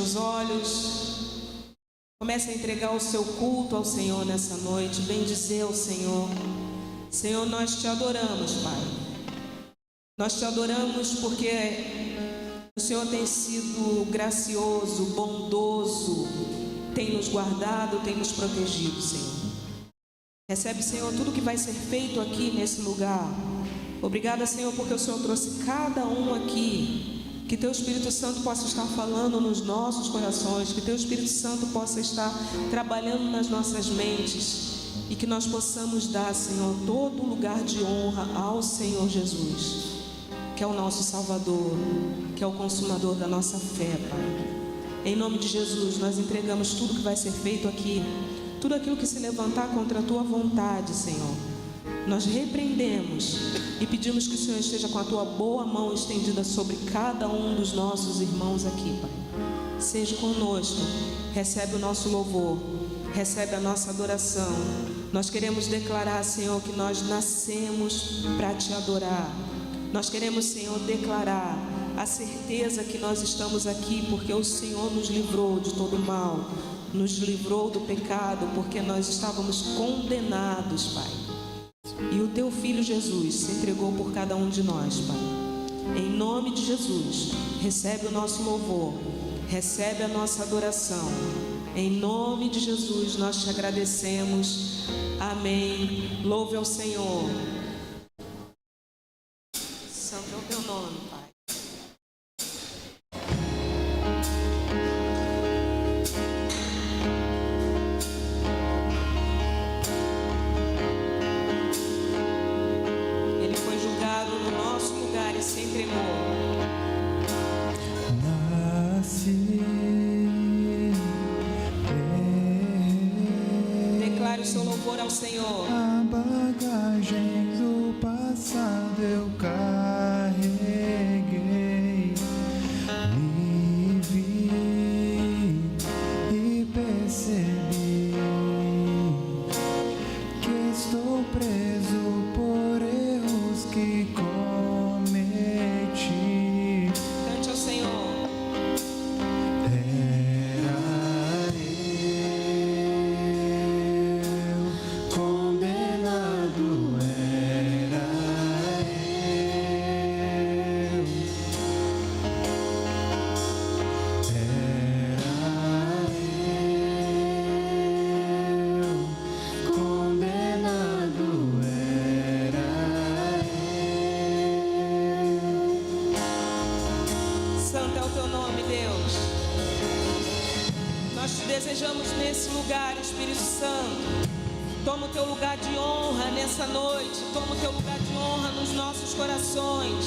seus olhos. Comece a entregar o seu culto ao Senhor nessa noite. Bendizer ao Senhor. Senhor, nós te adoramos, Pai. Nós te adoramos porque o Senhor tem sido gracioso, bondoso, tem nos guardado, tem nos protegido, Senhor. Recebe, Senhor, tudo que vai ser feito aqui nesse lugar. Obrigada, Senhor, porque o Senhor trouxe cada um aqui. Que Teu Espírito Santo possa estar falando nos nossos corações, que Teu Espírito Santo possa estar trabalhando nas nossas mentes e que nós possamos dar, Senhor, todo lugar de honra ao Senhor Jesus, que é o nosso Salvador, que é o consumador da nossa fé, Pai. Em nome de Jesus, nós entregamos tudo que vai ser feito aqui, tudo aquilo que se levantar contra a Tua vontade, Senhor. Nós repreendemos e pedimos que o Senhor esteja com a Tua boa mão estendida sobre cada um dos nossos irmãos aqui, Pai. Seja conosco, recebe o nosso louvor, recebe a nossa adoração. Nós queremos declarar, Senhor, que nós nascemos para Te adorar. Nós queremos, Senhor, declarar a certeza que nós estamos aqui porque o Senhor nos livrou de todo mal, nos livrou do pecado, porque nós estávamos condenados, Pai. E o Teu Filho Jesus se entregou por cada um de nós, Pai. Em nome de Jesus, recebe o nosso louvor, recebe a nossa adoração. Em nome de Jesus, nós Te agradecemos. Amém. Louve ao Senhor. Santo é o Teu nome, Pai. Se entregou. Declare o seu louvor ao Senhor. A bagagem do passado eu carreguei, me vi e percebi que estou preso por erros que desejamos nesse lugar, Espírito Santo. Toma o Teu lugar de honra nessa noite. Toma o Teu lugar de honra nos nossos corações.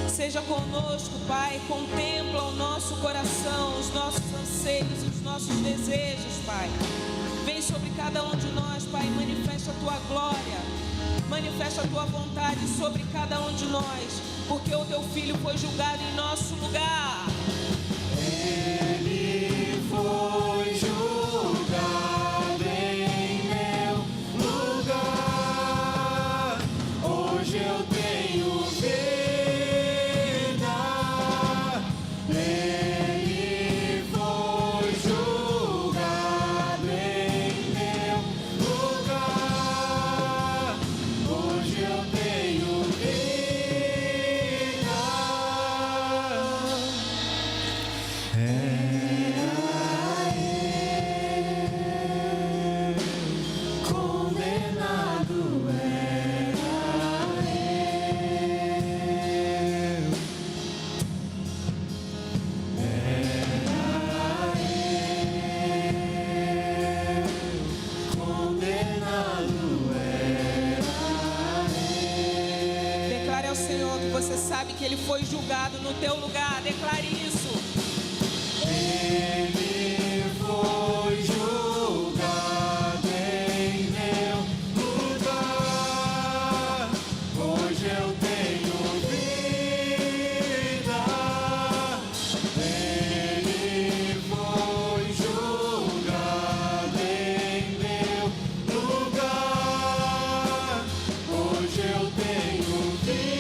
Seja conosco, Pai. Contempla o nosso coração, os nossos anseios e os nossos desejos, Pai. Vem sobre cada um de nós, Pai. Manifesta a Tua glória. Manifesta a Tua vontade sobre cada um de nós. Porque o Teu Filho foi julgado em nosso lugar. Ele foi julgado em meu lugar. Hoje eu tenho vida. Ele foi julgado em meu lugar. Hoje eu tenho vida. Você sabe que Ele foi julgado no teu lugar. Declare isso. Ele foi julgado em meu lugar. Hoje eu tenho vida. Ele foi julgado em meu lugar. Hoje eu tenho vida.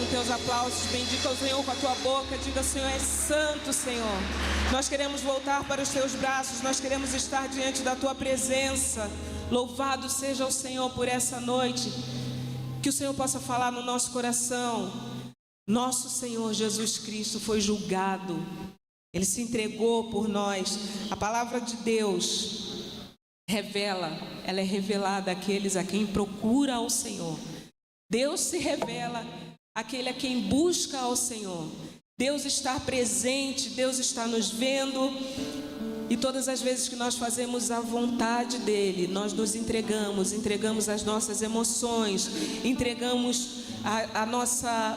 com teus aplausos, bendiga o Senhor com a tua boca, diga: Senhor, é santo, Senhor. Nós queremos voltar para os teus braços, nós queremos estar diante da tua presença. Louvado seja o Senhor por essa noite, que o Senhor possa falar no nosso coração. Nosso Senhor Jesus Cristo foi julgado, Ele se entregou por nós. A palavra de Deus revela, ela é revelada àqueles a quem procura ao Senhor. Deus se revela àquele a quem busca ao Senhor. Deus está presente, Deus está nos vendo. E todas as vezes que nós fazemos a vontade dEle, nós nos entregamos as nossas emoções, entregamos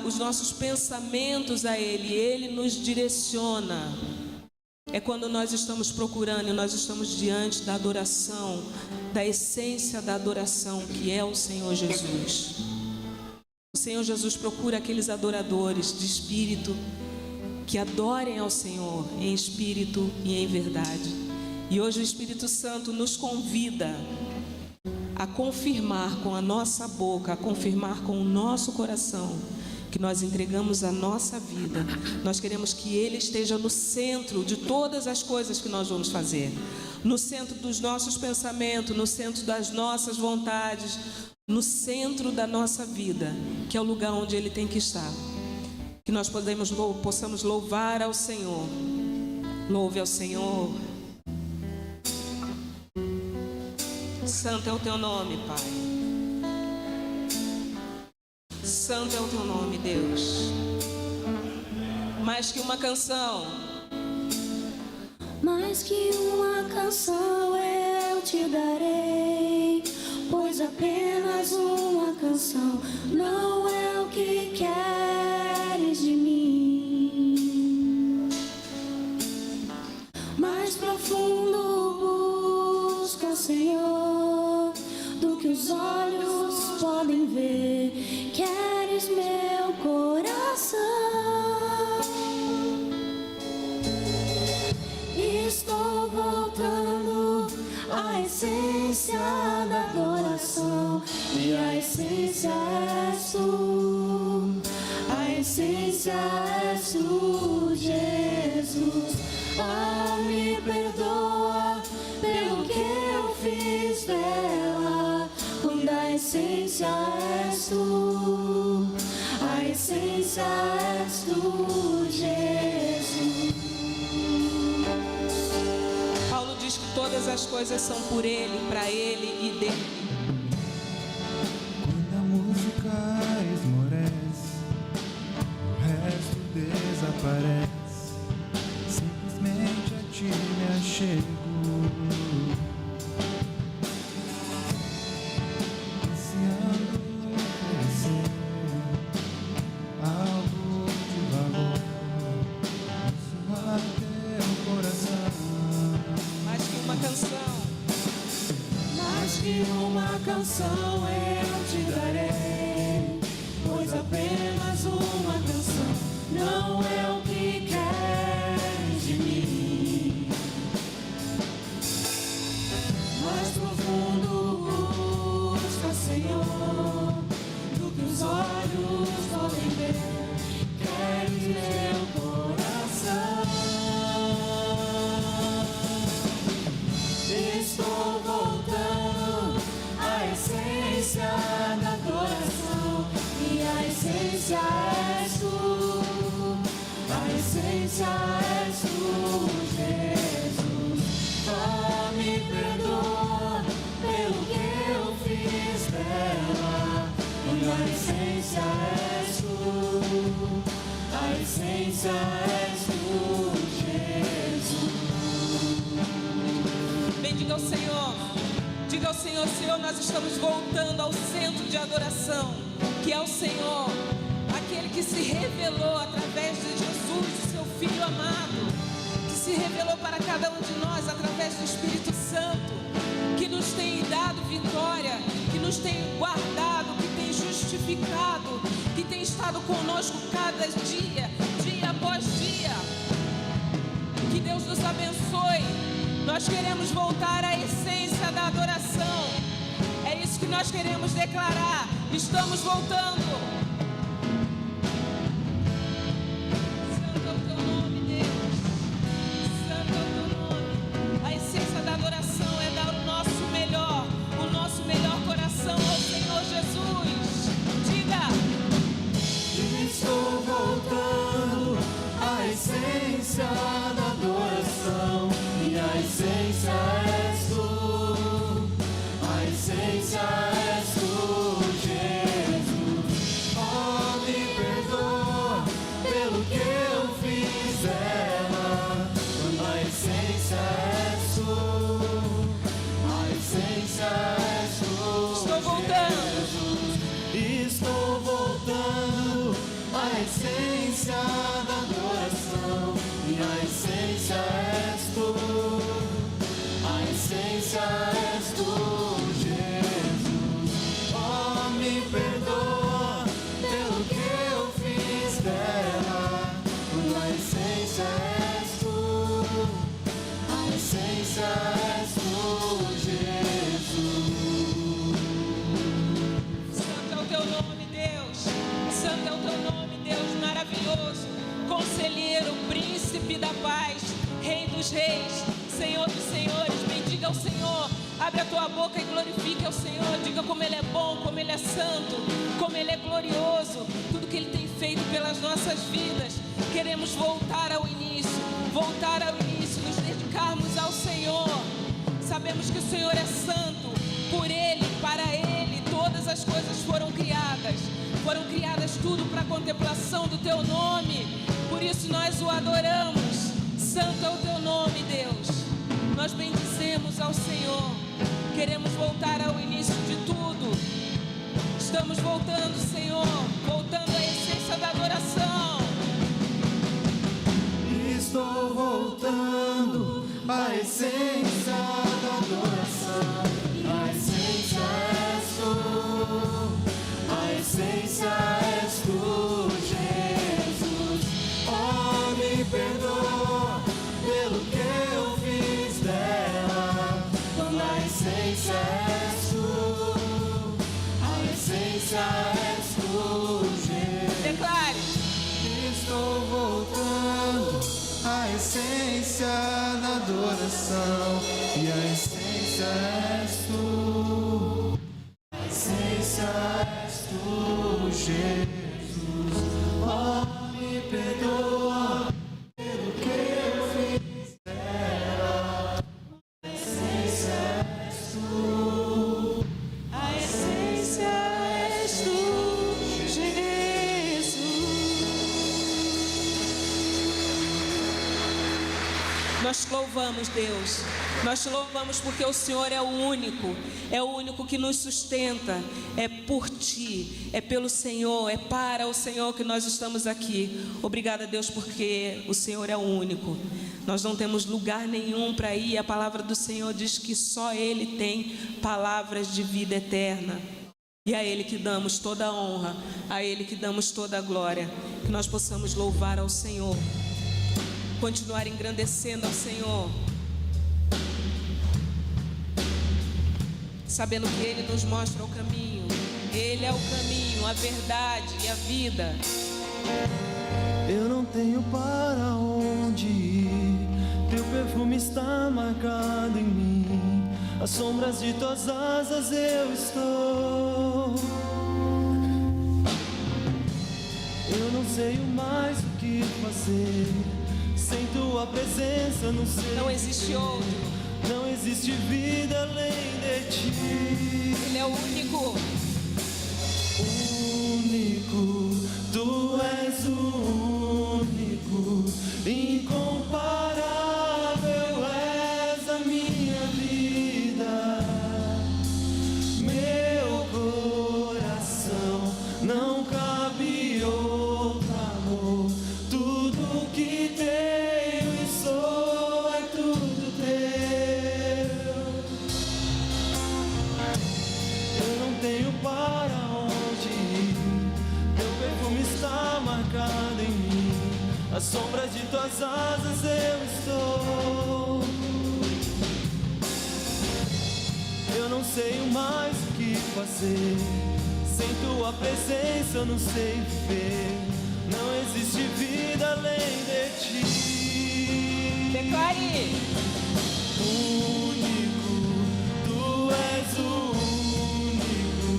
os nossos pensamentos a Ele, Ele nos direciona. É quando nós estamos procurando e nós estamos diante da adoração, da essência da adoração, que é o Senhor Jesus. O Senhor Jesus procura aqueles adoradores de espírito, que adorem ao Senhor em espírito e em verdade. E hoje o Espírito Santo nos convida a confirmar com a nossa boca, a confirmar com o nosso coração, que nós entregamos a nossa vida. Nós queremos que Ele esteja no centro de todas as coisas que nós vamos fazer, no centro dos nossos pensamentos, no centro das nossas vontades, no centro da nossa vida, que é o lugar onde Ele tem que estar. Que nós possamos louvar ao Senhor. Louve ao Senhor. Santo é o teu nome, Pai. Santo é o teu nome, Deus. Mais que uma canção. Mais que uma canção eu te darei, pois apenas uma canção não é o que queres de mim. Mais profundo busca o Senhor do que os olhos podem ver. Queres meu coração. Estou voltando à essência da adoração, e a essência és tu, a essência és tu, Jesus. Oh, me perdoa pelo que eu fiz dela, quando a essência és tu, a essência és tu, Jesus. Diz que todas as coisas são por Ele, para Ele e dele. Quando a música esmorece, o resto desaparece. Simplesmente a ti me achego. Ansiando oferecer algo de valor, suar teu coração. Mais que uma canção. Mais que uma canção eu te darei, pois apenas uma canção não é o que queres de mim. Mais profundo busca, Senhor, do que os olhos podem ver. Queres meu coração. Estou voltando à essência da adoração, e a essência és tu, a essência és tu, Jesus. Oh, me perdoa pelo que eu fiz dela, quando a essência és tu, a essência és tu, Jesus. Bendiga ao Senhor. Diga ao Senhor: Senhor, nós estamos voltando ao centro de adoração, que é o Senhor, aquele que se revelou através de Jesus, seu Filho amado, que se revelou para cada um de nós através do Espírito Santo, que nos tem dado vitória, que nos tem guardado, que tem justificado, que tem estado conosco cada dia, dia após dia. Que Deus nos abençoe. Nós queremos voltar à essência da adoração. É isso que nós queremos declarar. Estamos voltando. Rei dos reis, Senhor dos senhores. Bendiga ao Senhor, abre a tua boca e glorifique ao Senhor. Diga como Ele é bom, como Ele é santo, como Ele é glorioso, tudo que Ele tem feito pelas nossas vidas. Queremos voltar ao início, nos dedicarmos ao Senhor. Sabemos que o Senhor é santo, por Ele, para Ele, todas as coisas foram criadas tudo para a contemplação do Teu nome. Por isso nós o adoramos. Santo é o Teu nome, Deus. Nós bendizemos ao Senhor. Queremos voltar ao início de tudo. Estamos voltando, Senhor, voltando à essência da adoração. Estou voltando à essência da adoração. A essência és tu, a essência és tu, Jesus. Oh, me perdoa pelo que eu fiz dela. A essência és tu, a essência és tu, Jesus. Declare. Estou voltando à essência da adoração. E a essência és tu, a essência és tu, Jesus. Oh, me perdoa pelo que eu fiz dela. A essência és tu, A essência és tu, Jesus. Nós te louvamos, Deus. Nós te louvamos porque o Senhor é o único que nos sustenta. É por Ti, é pelo Senhor, é para o Senhor que nós estamos aqui. Obrigada, Deus, porque o Senhor é o único. Nós não temos lugar nenhum para ir. A palavra do Senhor diz que só Ele tem palavras de vida eterna. E a Ele que damos toda a honra, a Ele que damos toda a glória. Que nós possamos louvar ao Senhor, continuar engrandecendo ao Senhor, sabendo que Ele nos mostra o caminho. Ele é o caminho, a verdade e a vida. eu não tenho para onde ir. Teu perfume está marcado em mim. As sombras de tuas asas eu estou. Eu não sei mais o que fazer. Sem tua presença não sei. Não existe outro. Não existe vida além de ti. Ele é o único. Único, tu és o único, incomparável és a minha vida. Meu coração não cabe outro amor. Tudo que tenho e sou é tudo teu. Eu não tenho para onde ir. Teu perfume está marcado em mim. À sombra de tuas asas eu estou. Eu não sei mais o que fazer. Sem tua presença eu não sei viver. Não existe vida além de ti. Declare. Único, tu és o único,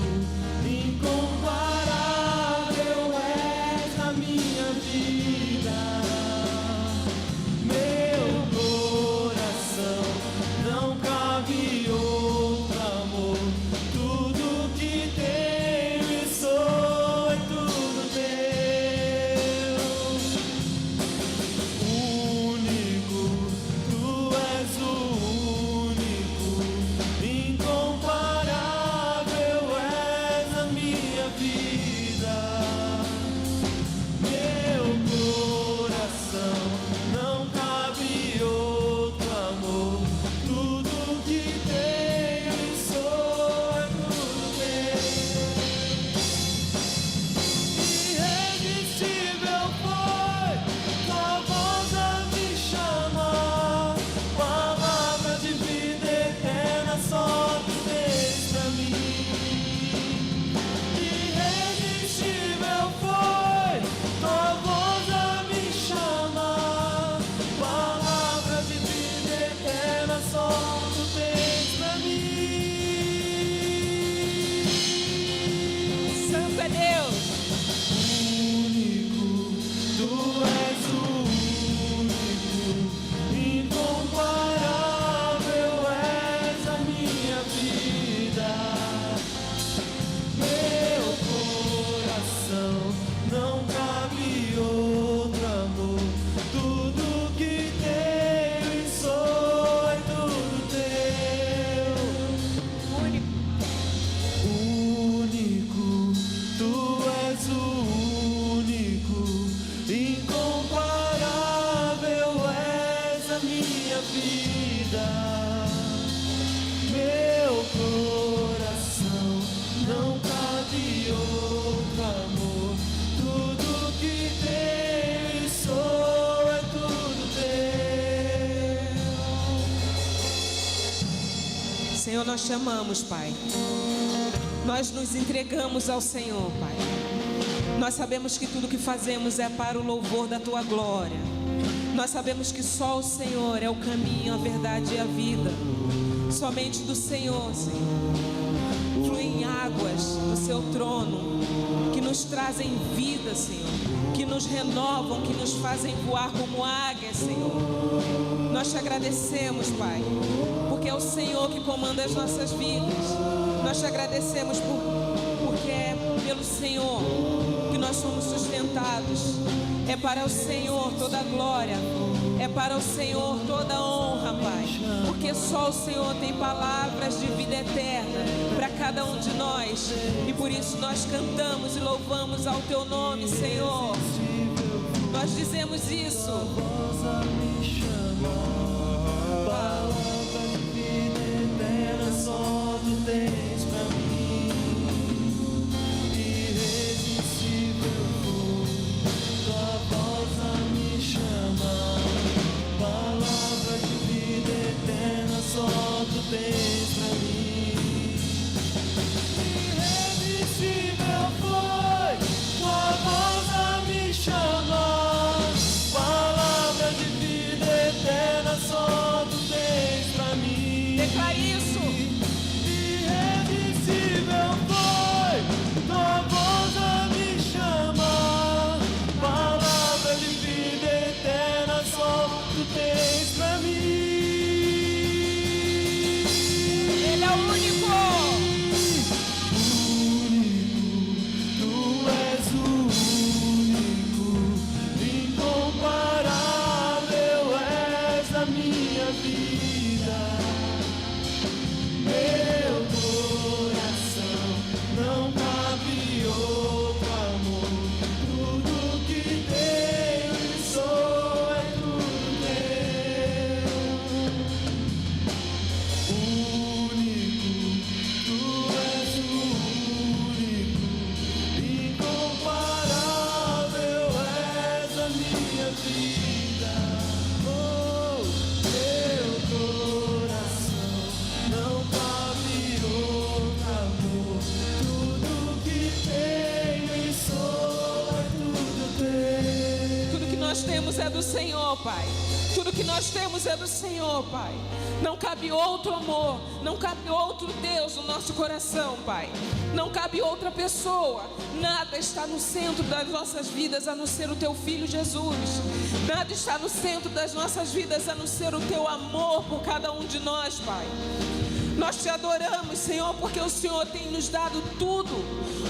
incomparável és a minha vida. Meu coração não cabe outro amor. Tudo que tenho e sou é tudo teu. Único, tu és o minha vida. Meu coração não cabe outro amor. Tudo que tenho e sou é tudo teu. Senhor, nós te amamos, Pai. Nós nos entregamos ao Senhor, Pai. Nós sabemos que tudo que fazemos é para o louvor da Tua glória. Nós sabemos que só o Senhor é o caminho, a verdade e a vida. Somente do Senhor, Senhor, fluem águas do Seu trono, que nos trazem vida, Senhor, que nos renovam, que nos fazem voar como águias, Senhor. Nós te agradecemos, Pai, porque é o Senhor que comanda as nossas vidas. Nós te agradecemos porque é pelo Senhor que nós somos sustentados. É para o Senhor toda a glória, é para o Senhor toda a honra, Pai, porque só o Senhor tem palavras de vida eterna para cada um de nós, e por isso nós cantamos e louvamos ao Teu nome, Senhor. Nós dizemos isso. Palavra de vida eterna só Tu tens pra mim. Irresistível Tua voz a me chamar. Palavra de vida eterna só Tu tens pra mim. Irresistível foi Tua voz a me chamar. Palavra de vida eterna só Tu tens pra mim. Declare isso. Irresistível foi Tua voz a me chamar. Palavra de vida eterna só Tu tens pra mim. Ele é o único. Tu és o único, incomparável és a minha vida. Meu coração não cabe outro amor. Tudo que tenho e sou é tudo teu. Único, Tu és o único, incomparável és a minha vida. Oh, meu coração não cabe outro amor. Tudo que tenho e sou é tudo teu. Tudo que nós temos é do Senhor, Pai. Tudo que nós temos é do Senhor, Pai. Não cabe outro amor, não cabe outro Deus no nosso coração, Pai. Não cabe outra pessoa. Nada está no centro das nossas vidas a não ser o Teu Filho Jesus. Nada está no centro das nossas vidas a não ser o Teu amor por cada um de nós, Pai. Nós Te adoramos, Senhor, porque o Senhor tem nos dado tudo.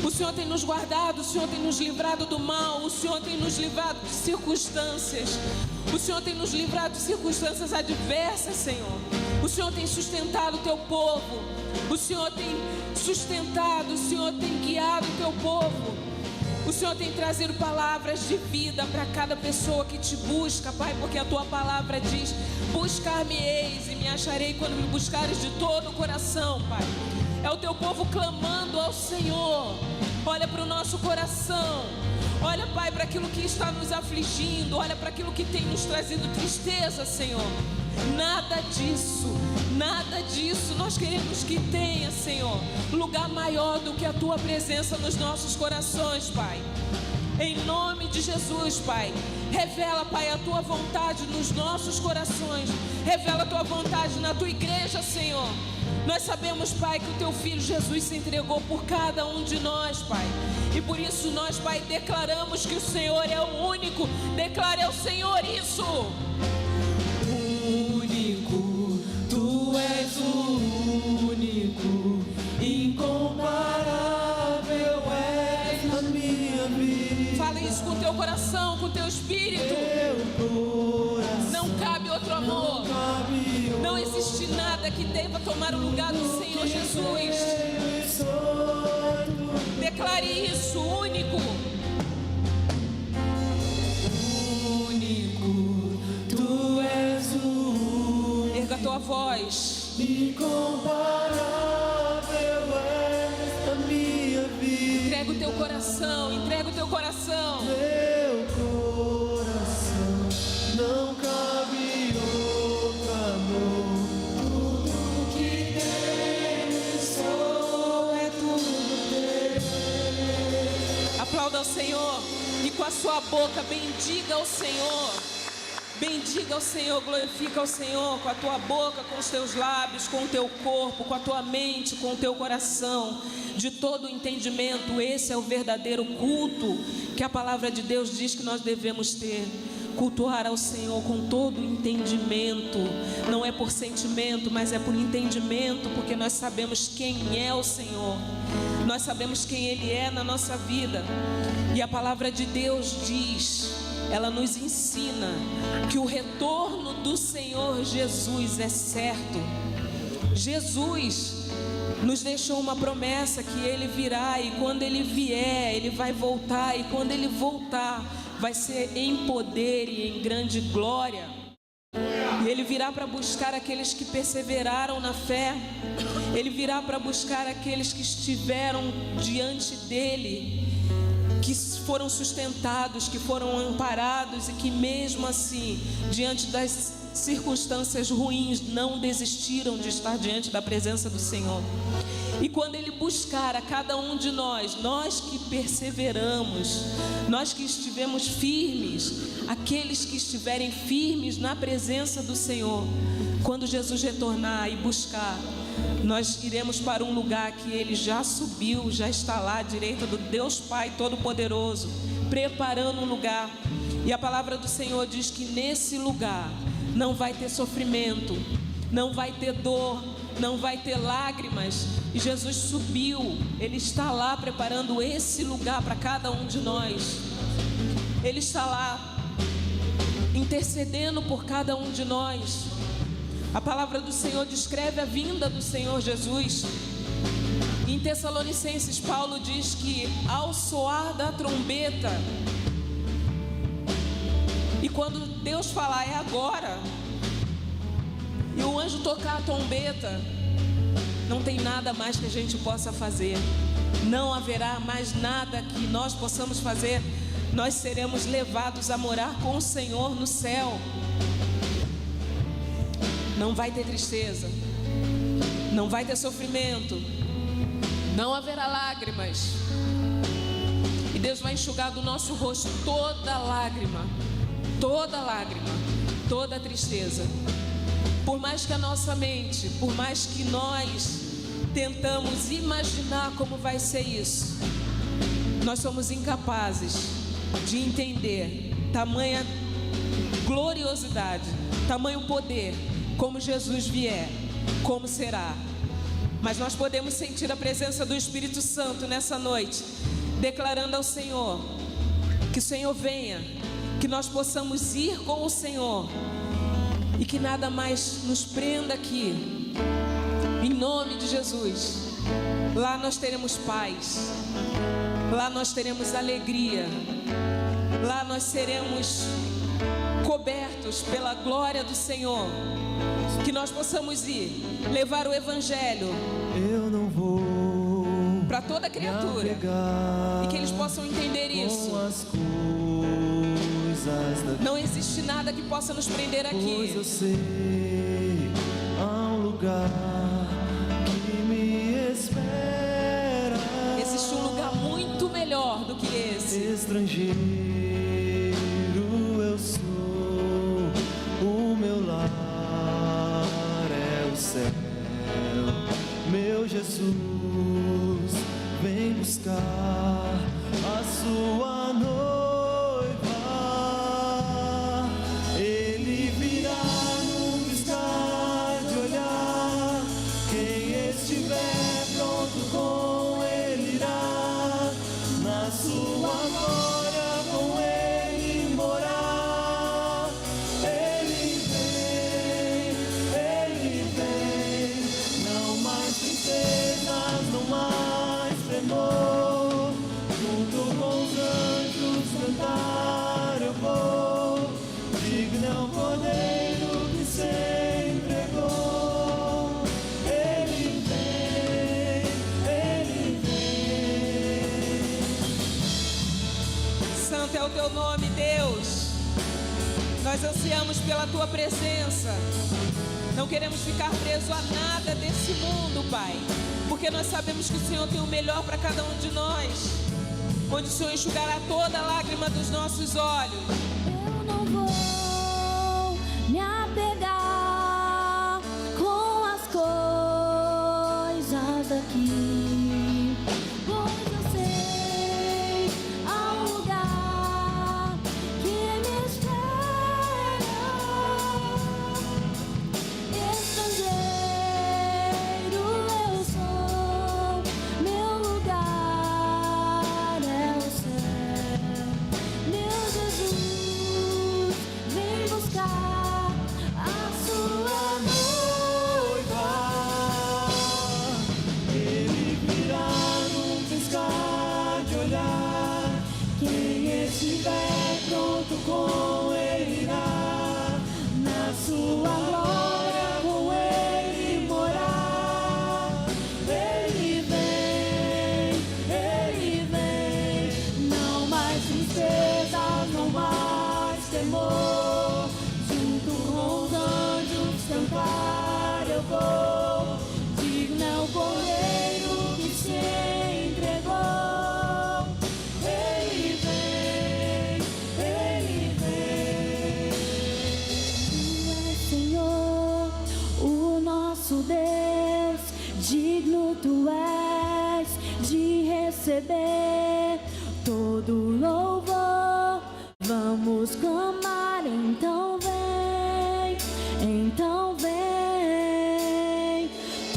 O Senhor tem nos guardado, o Senhor tem nos livrado do mal, o Senhor tem nos livrado de circunstâncias. O Senhor tem nos livrado de circunstâncias adversas, Senhor. O Senhor tem sustentado o Teu povo. O Senhor tem sustentado, o Senhor tem guiado o Teu povo. O Senhor tem trazido palavras de vida para cada pessoa que Te busca, Pai, porque a Tua palavra diz: buscar-me-eis e me acharei quando me buscares de todo o coração, Pai. É o Teu povo clamando ao Senhor. Olha para o nosso coração. Olha, Pai, para aquilo que está nos afligindo. Olha para aquilo que tem nos trazido tristeza, Senhor. Nada disso nós queremos que tenha, Senhor, lugar maior do que a Tua presença nos nossos corações, Pai. Em nome de Jesus, Pai, revela, Pai, a Tua vontade nos nossos corações. Revela a Tua vontade na Tua igreja, Senhor. Nós sabemos, Pai, que o Teu Filho Jesus se entregou por cada um de nós, Pai. E por isso nós, Pai, declaramos que o Senhor é o único. Declare ao Senhor isso. Único, Tu és o único, incomparável és a minha vida. Fala isso com o teu coração, com o teu espírito. Não cabe outro amor. Não existe nada que deva tomar o lugar do Senhor Jesus. Declare isso, único. Único, Tu és o tua voz. Incomparável é a minha vida. Entrega o teu coração, entrega o teu coração. Meu coração não cabe outro amor. Tudo que tenho sou é tudo teu. Aplauda ao Senhor e com a sua boca bendiga ao Senhor. Bendiga ao Senhor, glorifica ao Senhor com a tua boca, com os teus lábios, com o teu corpo, com a tua mente, com o teu coração, de todo o entendimento. Esse é o verdadeiro culto que a palavra de Deus diz que nós devemos ter. Cultuar ao Senhor com todo o entendimento. Não é por sentimento, mas é por entendimento, porque nós sabemos quem é o Senhor. Nós sabemos quem Ele é na nossa vida. E a palavra de Deus diz, ela nos ensina que o retorno do Senhor Jesus é certo. Jesus nos deixou uma promessa que Ele virá, e quando Ele vier, Ele vai voltar, e quando Ele voltar, vai ser em poder e em grande glória. E Ele virá para buscar aqueles que perseveraram na fé. Ele virá para buscar aqueles que estiveram diante dEle, que foram sustentados, que foram amparados e que mesmo assim, diante das circunstâncias ruins, não desistiram de estar diante da presença do Senhor. E quando Ele buscar a cada um de nós, nós que perseveramos, nós que estivemos firmes, aqueles que estiverem firmes na presença do Senhor, quando Jesus retornar e buscar, nós iremos para um lugar que Ele já subiu, já está lá à direita do Deus Pai Todo-Poderoso, preparando um lugar. E a palavra do Senhor diz que nesse lugar não vai ter sofrimento, não vai ter dor, não vai ter lágrimas. E Jesus subiu, Ele está lá preparando esse lugar para cada um de nós. Ele está lá intercedendo por cada um de nós. A palavra do Senhor descreve a vinda do Senhor Jesus. Em Tessalonicenses, Paulo diz que ao soar da trombeta, e quando Deus falar é agora, e o anjo tocar a trombeta, não tem nada mais que a gente possa fazer. Não haverá mais nada que nós possamos fazer. Nós seremos levados a morar com o Senhor no céu. Não vai ter tristeza, não vai ter sofrimento, não haverá lágrimas. E Deus vai enxugar do nosso rosto toda lágrima, toda tristeza. Por mais que a nossa mente, por mais que nós tentamos imaginar como vai ser isso, nós somos incapazes de entender tamanha gloriosidade, tamanho poder. Como Jesus vier, como será. Mas nós podemos sentir a presença do Espírito Santo nessa noite, declarando ao Senhor que o Senhor venha, que nós possamos ir com o Senhor e que nada mais nos prenda aqui. Em nome de Jesus. Lá nós teremos paz, lá nós teremos alegria, lá nós seremos cobertos pela glória do Senhor. Que nós possamos ir, levar o Evangelho Eu não vou para toda criatura, e que eles possam entender isso. as coisas da Não existe nada que possa nos prender pois aqui. eu sei, há um lugar que me espera. Existe um lugar muito melhor do que esse. Estrangeiro eu sou, o meu lar é o céu. Meu Jesus, vem buscar a sua noiva. Ele virá num piscar de olhar. Quem estiver pronto com ele irá, na sua glória com ele morar. Ele vem, não mais tristezas, não mais tremor, junto com os Nós ansiamos pela Tua presença. Não queremos ficar presos a nada desse mundo, Pai, porque nós sabemos que o Senhor tem o melhor para cada um de nós, onde o Senhor enxugará toda a lágrima dos nossos olhos. Eu não vou me apegar com as coisas daqui, pois eu sei há um lugar que me espera. Estrangeiro eu sou, meu lugar é o céu. Meu Jesus, vem buscar a sua noiva. Ele virá num piscar de olhar. Quem estiver pronto com ele irá. Na sua glória com ele morar. Ele vem, não mais tristezas, não mais temor. Junto com os anjos cantar eu vou. Digno é o cordeiro que se entregou. Ele vem, Tu és, Senhor, o nosso Deus, digno tu és de receber todo louvor. Vamos clamar, então vem,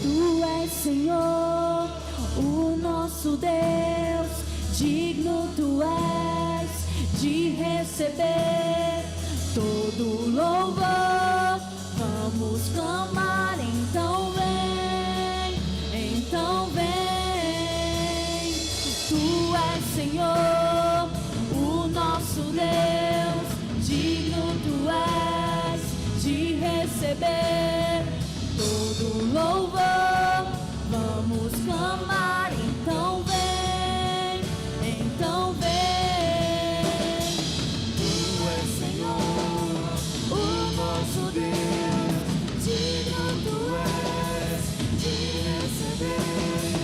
Tu és, Senhor, o nosso Deus, digno tu és de receber todo louvor. Vamos clamar, então vem. Tu és, Senhor, o nosso Deus, digno tu és de receber todo louvor. Vamos clamar, então vem. Tu és, Senhor, o nosso Deus, digno tu és de receber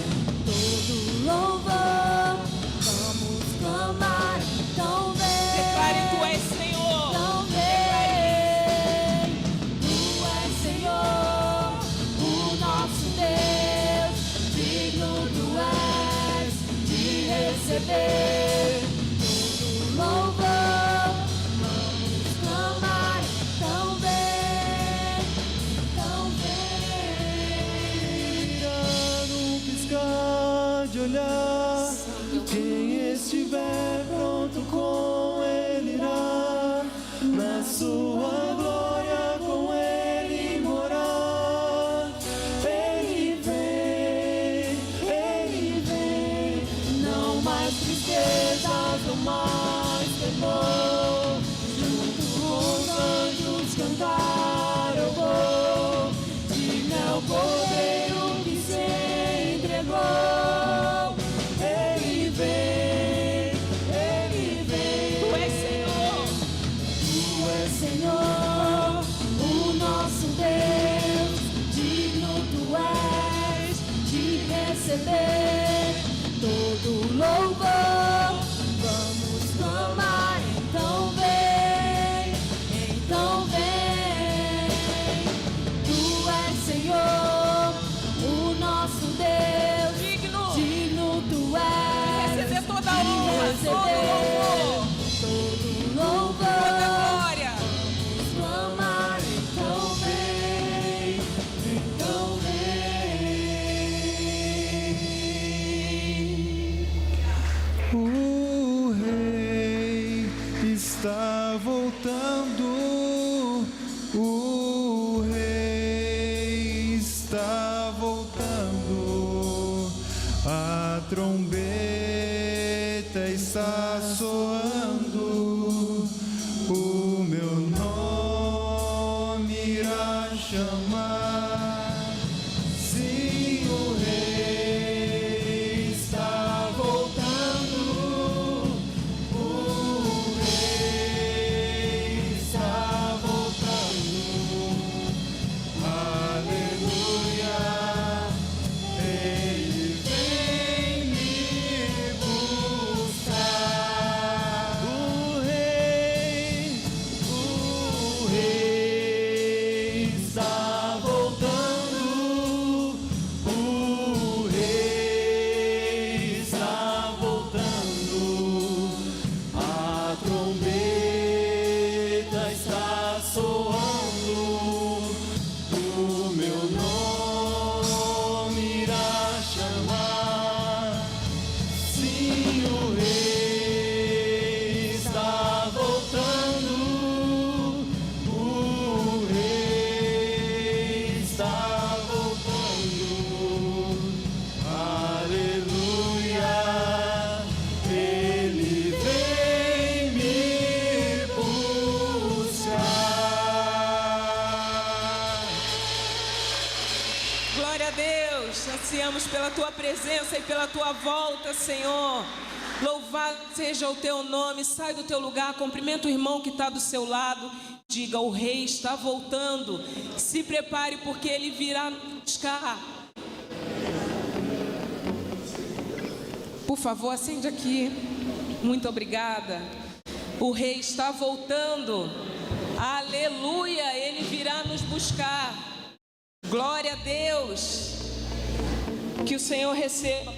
todo louvor. Vamos clamar, então vem. Declare: Tu és Senhor. Então vem. Tu és, Senhor, o nosso Deus, digno tu és de receber todo louvor. Vamos clamar, então vem. virá num piscar de olhar. Quem estiver pronto com ele irá. Na sua glória com ele morar. Ele vem, não mais tristezas, não mais temor. Junto com os anjos cantar eu vou. Digno é o cordeiro que se entregou. Ele vem, Tu és Senhor. Tu és, Senhor, o nosso Deus, digno tu és de receber todo louvor. Vamos clamar, então vem. Tu és, Senhor, o nosso Deus, digno tu és Receber toda a de honra, todo receber louvor, todo louvor. toda glória. Clamar, então vem. O rei está voltando. O rei está voltando. A trombeta está soando. O meu nome irá chamar. Sim, o rei está voltando. O rei está Glória a Deus. Ansiamos pela tua presença e pela tua volta, Senhor. Louvado seja o teu nome. Sai do teu lugar, cumprimenta o irmão que está do seu lado. Diga: o rei está voltando. Se prepare, porque ele virá buscar. Por favor, acende aqui. Muito obrigada. O rei está voltando. Aleluia, ele virá nos buscar. Glória a Deus. Que o Senhor receba.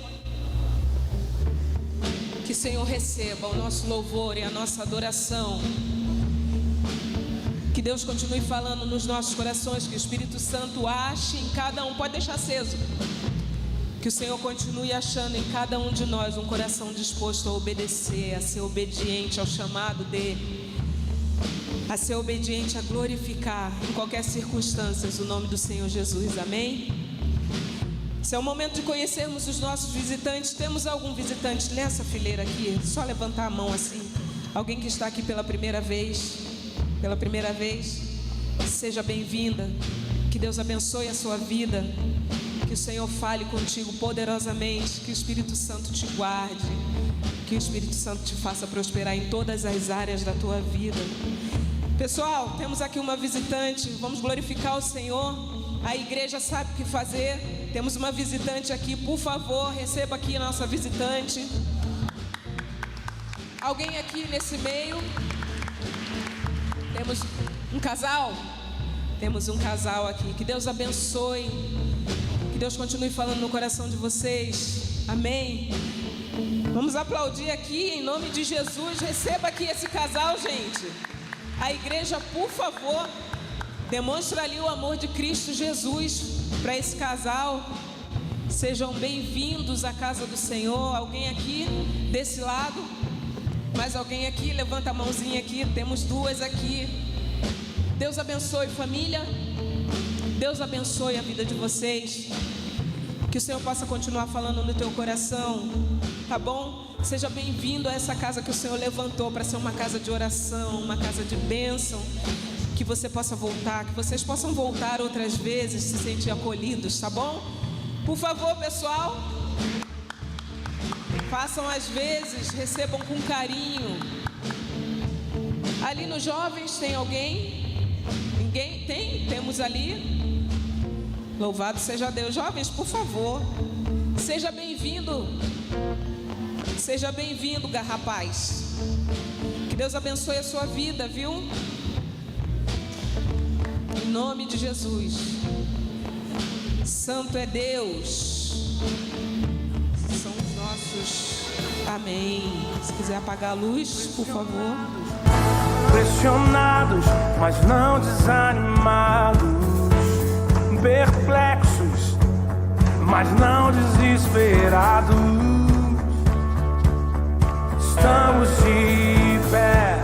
Que o Senhor receba o nosso louvor e a nossa adoração. Que Deus continue falando nos nossos corações. Que o Espírito Santo ache em cada um. Pode deixar aceso. Que o Senhor continue achando em cada um de nós um coração disposto a obedecer, a ser obediente ao chamado dele, a ser obediente a glorificar em qualquer circunstância o nome do Senhor Jesus. Amém? Esse é o momento de conhecermos os nossos visitantes. Temos algum visitante nessa fileira aqui? Só levantar a mão assim. Alguém que está aqui pela primeira vez? Pela primeira vez? Seja bem-vinda. Que Deus abençoe a sua vida. Que o Senhor fale contigo poderosamente. Que o Espírito Santo te guarde. Que o Espírito Santo te faça prosperar em todas as áreas da tua vida. Pessoal, temos aqui uma visitante. Vamos glorificar o Senhor. A igreja sabe o que fazer. Temos uma visitante aqui. Por favor, receba aqui a nossa visitante. Alguém aqui nesse meio? Temos um casal? Temos um casal aqui. Que Deus abençoe. Que Deus continue falando no coração de vocês. Amém. Vamos aplaudir aqui em nome de Jesus. Receba aqui esse casal, gente. A igreja, por favor, demonstra ali o amor de Cristo Jesus para esse casal. Sejam bem-vindos à casa do Senhor. Alguém aqui desse lado? Mais alguém aqui? Levanta a mãozinha aqui. Temos duas aqui. Deus abençoe, família. Deus abençoe a vida de vocês. Que o Senhor possa continuar falando no teu coração. Tá bom? Seja bem-vindo a essa casa que o Senhor levantou para ser uma casa de oração, uma casa de bênção. Que você possa voltar, que vocês possam voltar outras vezes, se sentir acolhidos, tá bom? Por favor, pessoal, façam as vezes, recebam com carinho. Ali nos jovens tem alguém? Ninguém? Tem? Temos ali. Louvado seja Deus. Jovens, por favor, seja bem-vindo. Seja bem-vindo, rapaz. Que Deus abençoe a sua vida, viu? Em nome de Jesus. Santo é Deus. São os nossos. Amém. Se quiser apagar a luz, por favor. Pressionados, mas não desanimados. Perplexos, mas não desesperados. Estamos de pé.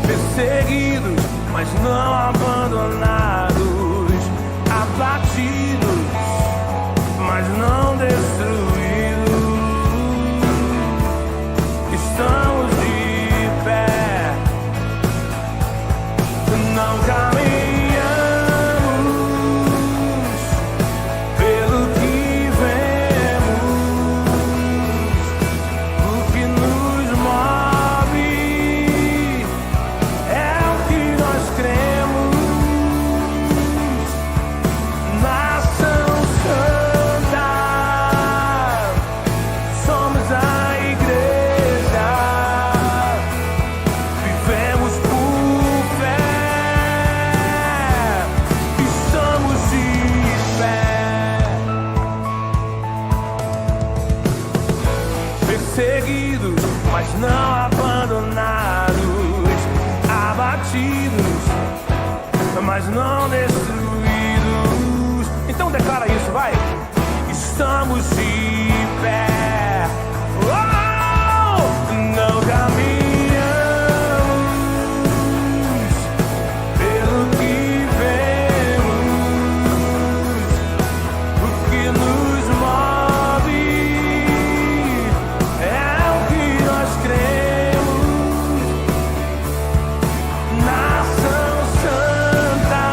Perseguidos, mas não abandonados. Abatidos, mas não destruídos. Estamos de pé. Não caminhamos pelo que vemos. O que nos move é o que nós cremos. Nação santa, somos a igreja. Vivemos por fé. Estamos de pé. Perseguidos, mas não abandonados. Abatidos, mas não destruídos. Então declara isso, vai. Estamos de pé. Oh! Não caminhamos pelo que vemos. O que nos move é o que nós cremos. Nação santa,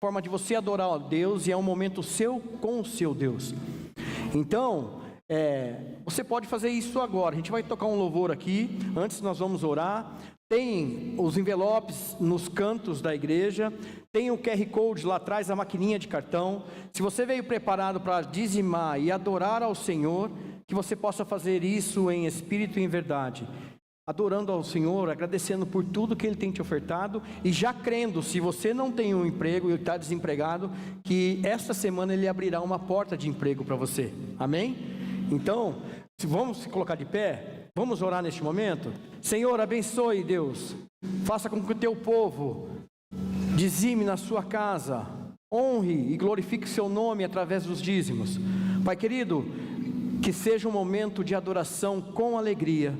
forma de você adorar a Deus, e é um momento seu com o seu Deus. Então, você pode fazer isso agora. A gente vai tocar um louvor aqui, antes nós vamos orar. Tem os envelopes nos cantos da igreja, tem o QR Code lá atrás, a maquininha de cartão. Se você veio preparado para dizimar e adorar ao Senhor, que você possa fazer isso em espírito e em verdade, adorando ao Senhor, agradecendo por tudo que Ele tem te ofertado, e já crendo, se você não tem um emprego e está desempregado, que esta semana Ele abrirá uma porta de emprego para você, amém? Então, vamos se colocar de pé, vamos orar neste momento. Senhor, abençoe, Deus, faça com que o teu povo dizime na sua casa, honre e glorifique o seu nome através dos dízimos. Pai querido, que seja um momento de adoração com alegria,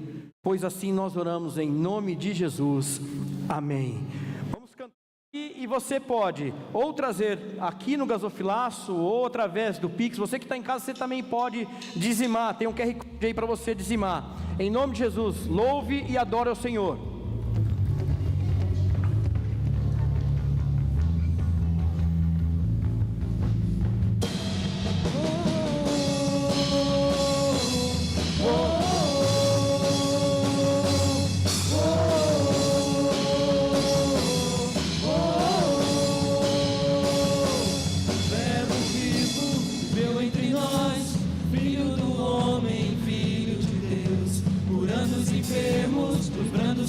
pois assim nós oramos em nome de Jesus, amém. Vamos cantar aqui, e você pode ou trazer aqui no gasofilaço ou através do Pix. Você que está em casa, você também pode dizimar, tem um QR Code aí para você dizimar. Em nome de Jesus, louve e adore ao Senhor.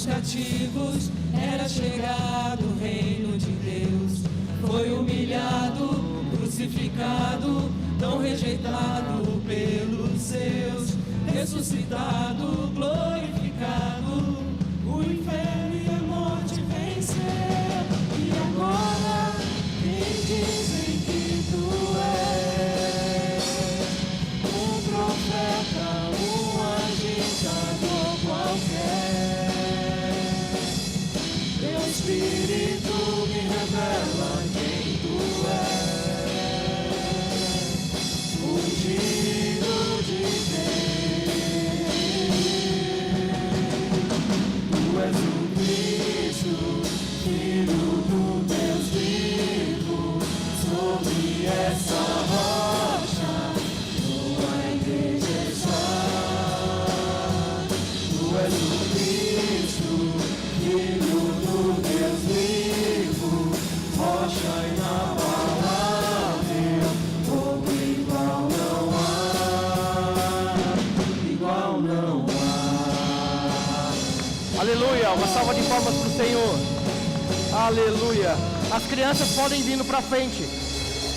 Cativos, era chegado o reino de Deus. Foi humilhado, crucificado, tão rejeitado pelos seus, ressuscitado, glorificado, o inferno e a morte venceu. E agora quem dizem que tu és um profeta, um agitador qualquer. Espírito me revela quem tu és, ungido de Deus. Tu és o Cristo, Filho do Deus vivo, sobre essa rocha tua igreja está. Tu és o Cristo, Filho do Deus vivo, rocha inabalável, fogo igual não há. Aleluia, uma salva de palmas para o Senhor. Aleluia. As crianças podem vir para frente.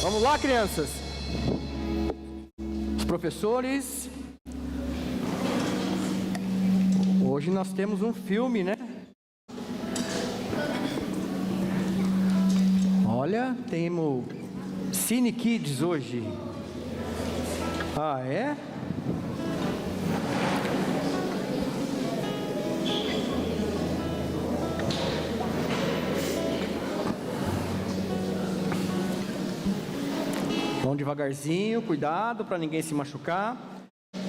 Vamos lá, crianças. Os professores. Hoje nós temos um filme, né? Olha, temos Cine Kids hoje. Ah, é? Vamos devagarzinho, cuidado para ninguém se machucar.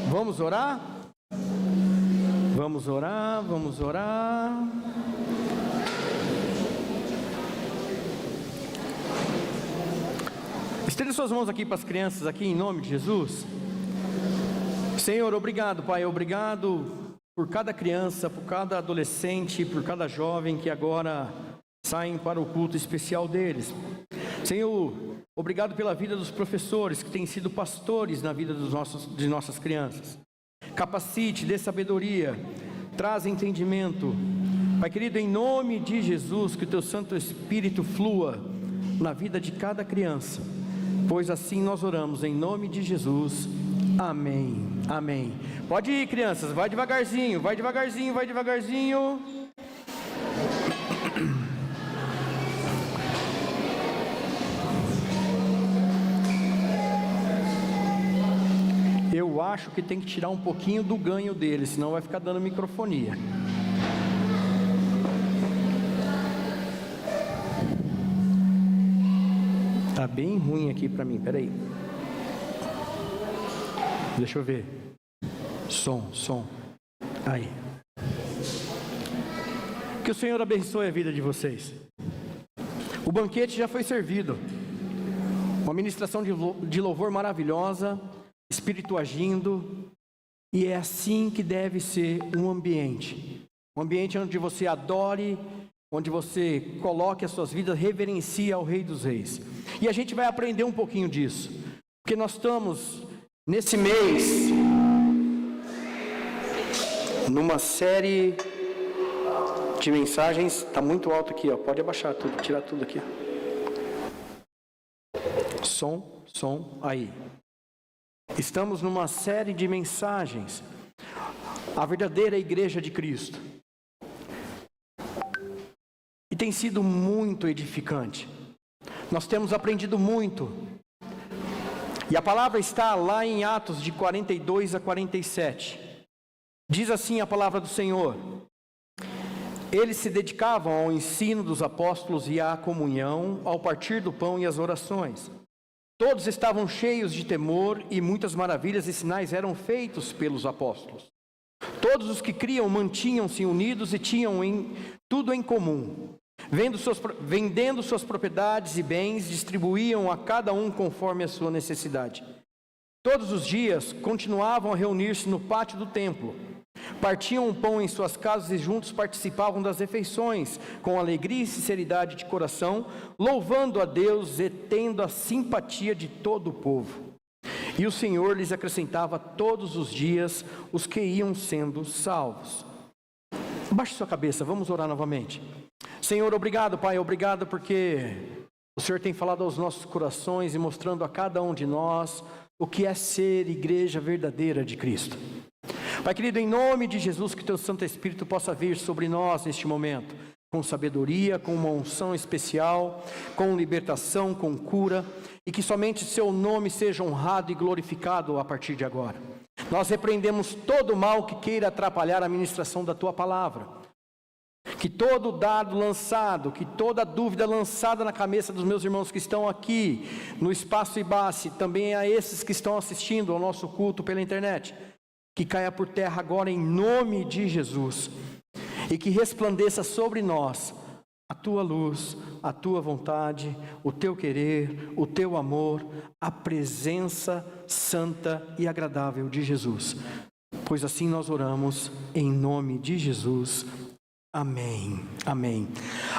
Vamos orar? Vamos orar, vamos orar. Estenda suas mãos aqui para as crianças, aqui em nome de Jesus. Senhor, obrigado, Pai, obrigado por cada criança, por cada adolescente, por cada jovem que agora saem para o culto especial deles. Senhor, obrigado pela vida dos professores que têm sido pastores na vida de nossas crianças. Capacite, dê sabedoria, traz entendimento. Pai querido, em nome de Jesus, que o Teu Santo Espírito flua na vida de cada criança, pois assim nós oramos em nome de Jesus, amém, amém. Pode ir, crianças, vai devagarzinho, vai devagarzinho, vai devagarzinho. Eu acho que tem que tirar um pouquinho do ganho dele, senão vai ficar dando microfonia. Tá bem ruim aqui para mim, peraí. Deixa eu ver. Som. Aí. Que o Senhor abençoe a vida de vocês. O banquete já foi servido. Uma ministração de louvor maravilhosa, Espírito agindo, e é assim que deve ser um ambiente onde você adore, onde você coloque as suas vidas, reverencie ao Rei dos Reis. E a gente vai aprender um pouquinho disso, porque nós estamos nesse mês numa série de mensagens. Está muito alto aqui, ó. Pode abaixar tudo, tirar tudo aqui. Som, aí. Estamos numa série de mensagens, a verdadeira igreja de Cristo. E tem sido muito edificante. Nós temos aprendido muito. E a palavra está lá em Atos de 42 a 47. Diz assim a palavra do Senhor: eles se dedicavam ao ensino dos apóstolos e à comunhão, ao partir do pão e às orações. Todos estavam cheios de temor e muitas maravilhas e sinais eram feitos pelos apóstolos. Todos os que criam mantinham-se unidos e tinham tudo em comum. Vendendo suas propriedades e bens, distribuíam a cada um conforme a sua necessidade. Todos os dias continuavam a reunir-se no pátio do templo. Partiam o pão em suas casas e juntos participavam das refeições, com alegria e sinceridade de coração, louvando a Deus e tendo a simpatia de todo o povo. E o Senhor lhes acrescentava todos os dias os que iam sendo salvos. Baixe sua cabeça, vamos orar novamente. Senhor, obrigado, Pai, obrigado porque o Senhor tem falado aos nossos corações e mostrando a cada um de nós o que é ser igreja verdadeira de Cristo. Pai querido, em nome de Jesus, que Teu Santo Espírito possa vir sobre nós neste momento, com sabedoria, com uma unção especial, com libertação, com cura, e que somente Seu nome seja honrado e glorificado a partir de agora. Nós repreendemos todo o mal que queira atrapalhar a ministração da Tua palavra. Que todo dado lançado, que toda dúvida lançada na cabeça dos meus irmãos que estão aqui no Espaço IBACE, também a esses que estão assistindo ao nosso culto pela internet, que caia por terra agora em nome de Jesus, e que resplandeça sobre nós a Tua luz, a Tua vontade, o Teu querer, o Teu amor, a presença santa e agradável de Jesus. Pois assim nós oramos em nome de Jesus. Amém, amém.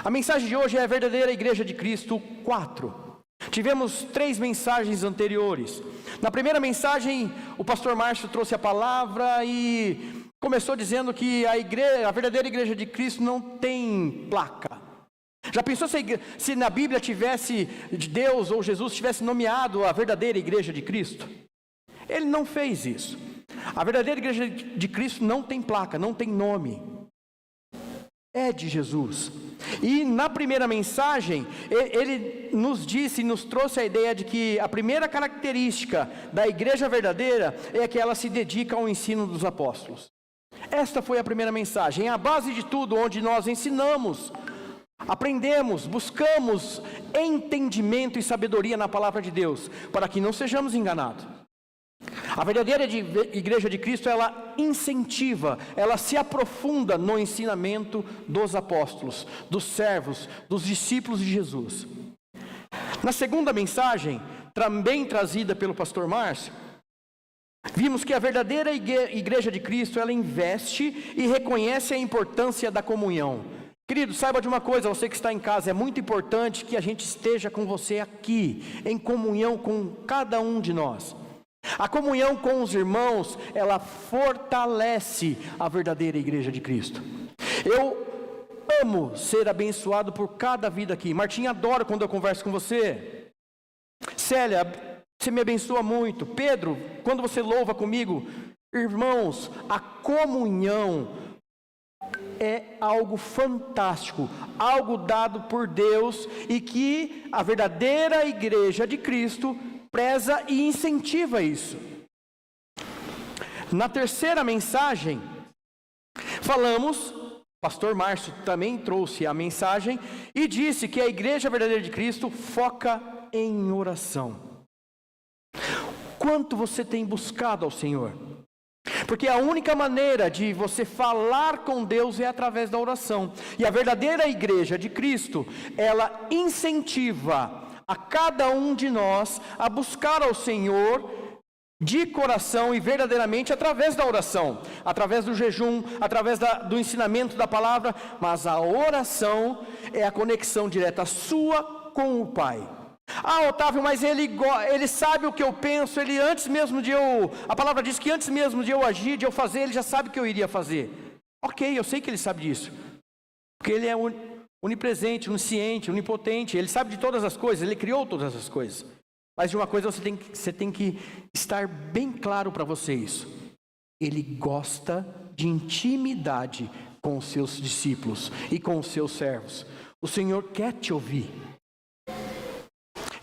A mensagem de hoje é a verdadeira igreja de Cristo 4. Tivemos 3 mensagens anteriores. Na primeira mensagem, o pastor Márcio trouxe a palavra e começou dizendo que a verdadeira igreja de Cristo não tem placa. Já pensou se na Bíblia tivesse, Deus ou Jesus tivesse nomeado a verdadeira igreja de Cristo? Ele não fez isso. A verdadeira igreja de Cristo não tem placa, não tem nome. É de Jesus. E na primeira mensagem, ele nos disse e nos trouxe a ideia de que a primeira característica da igreja verdadeira é que ela se dedica ao ensino dos apóstolos. Esta foi a primeira mensagem, a base de tudo, onde nós ensinamos, aprendemos, buscamos entendimento e sabedoria na palavra de Deus, para que não sejamos enganados. A verdadeira igreja de Cristo, ela incentiva, ela se aprofunda no ensinamento dos apóstolos, dos servos, dos discípulos de Jesus. Na segunda mensagem, também trazida pelo pastor Márcio, vimos que a verdadeira igreja de Cristo, ela investe e reconhece a importância da comunhão. Querido, saiba de uma coisa, você que está em casa, é muito importante que a gente esteja com você aqui, em comunhão com cada um de nós. A comunhão com os irmãos, ela fortalece a verdadeira igreja de Cristo. Eu amo ser abençoado por cada vida aqui. Martinha, adoro quando eu converso com você. Célia, você me abençoa muito. Pedro, quando você louva comigo. Irmãos, a comunhão é algo fantástico, algo dado por Deus, e que a verdadeira igreja de Cristo preza e incentiva isso. Na terceira mensagem, falamos, pastor Márcio também trouxe a mensagem, e disse que a igreja verdadeira de Cristo foca em oração. Quanto você tem buscado ao Senhor? Porque a única maneira de você falar com Deus é através da oração. E a verdadeira igreja de Cristo, ela incentiva a cada um de nós a buscar ao Senhor de coração e verdadeiramente através da oração, através do jejum, através do ensinamento da palavra, mas a oração é a conexão direta sua com o Pai. Ah, Otávio, mas ele sabe o que eu penso, a palavra diz que antes mesmo de eu agir, de eu fazer, ele já sabe o que eu iria fazer. Ok, eu sei que ele sabe disso, porque ele é onipresente, onisciente, onipotente, ele sabe de todas as coisas, ele criou todas as coisas. Mas de uma coisa você tem que estar bem claro para você isso. Ele gosta de intimidade com os seus discípulos e com os seus servos. O Senhor quer te ouvir.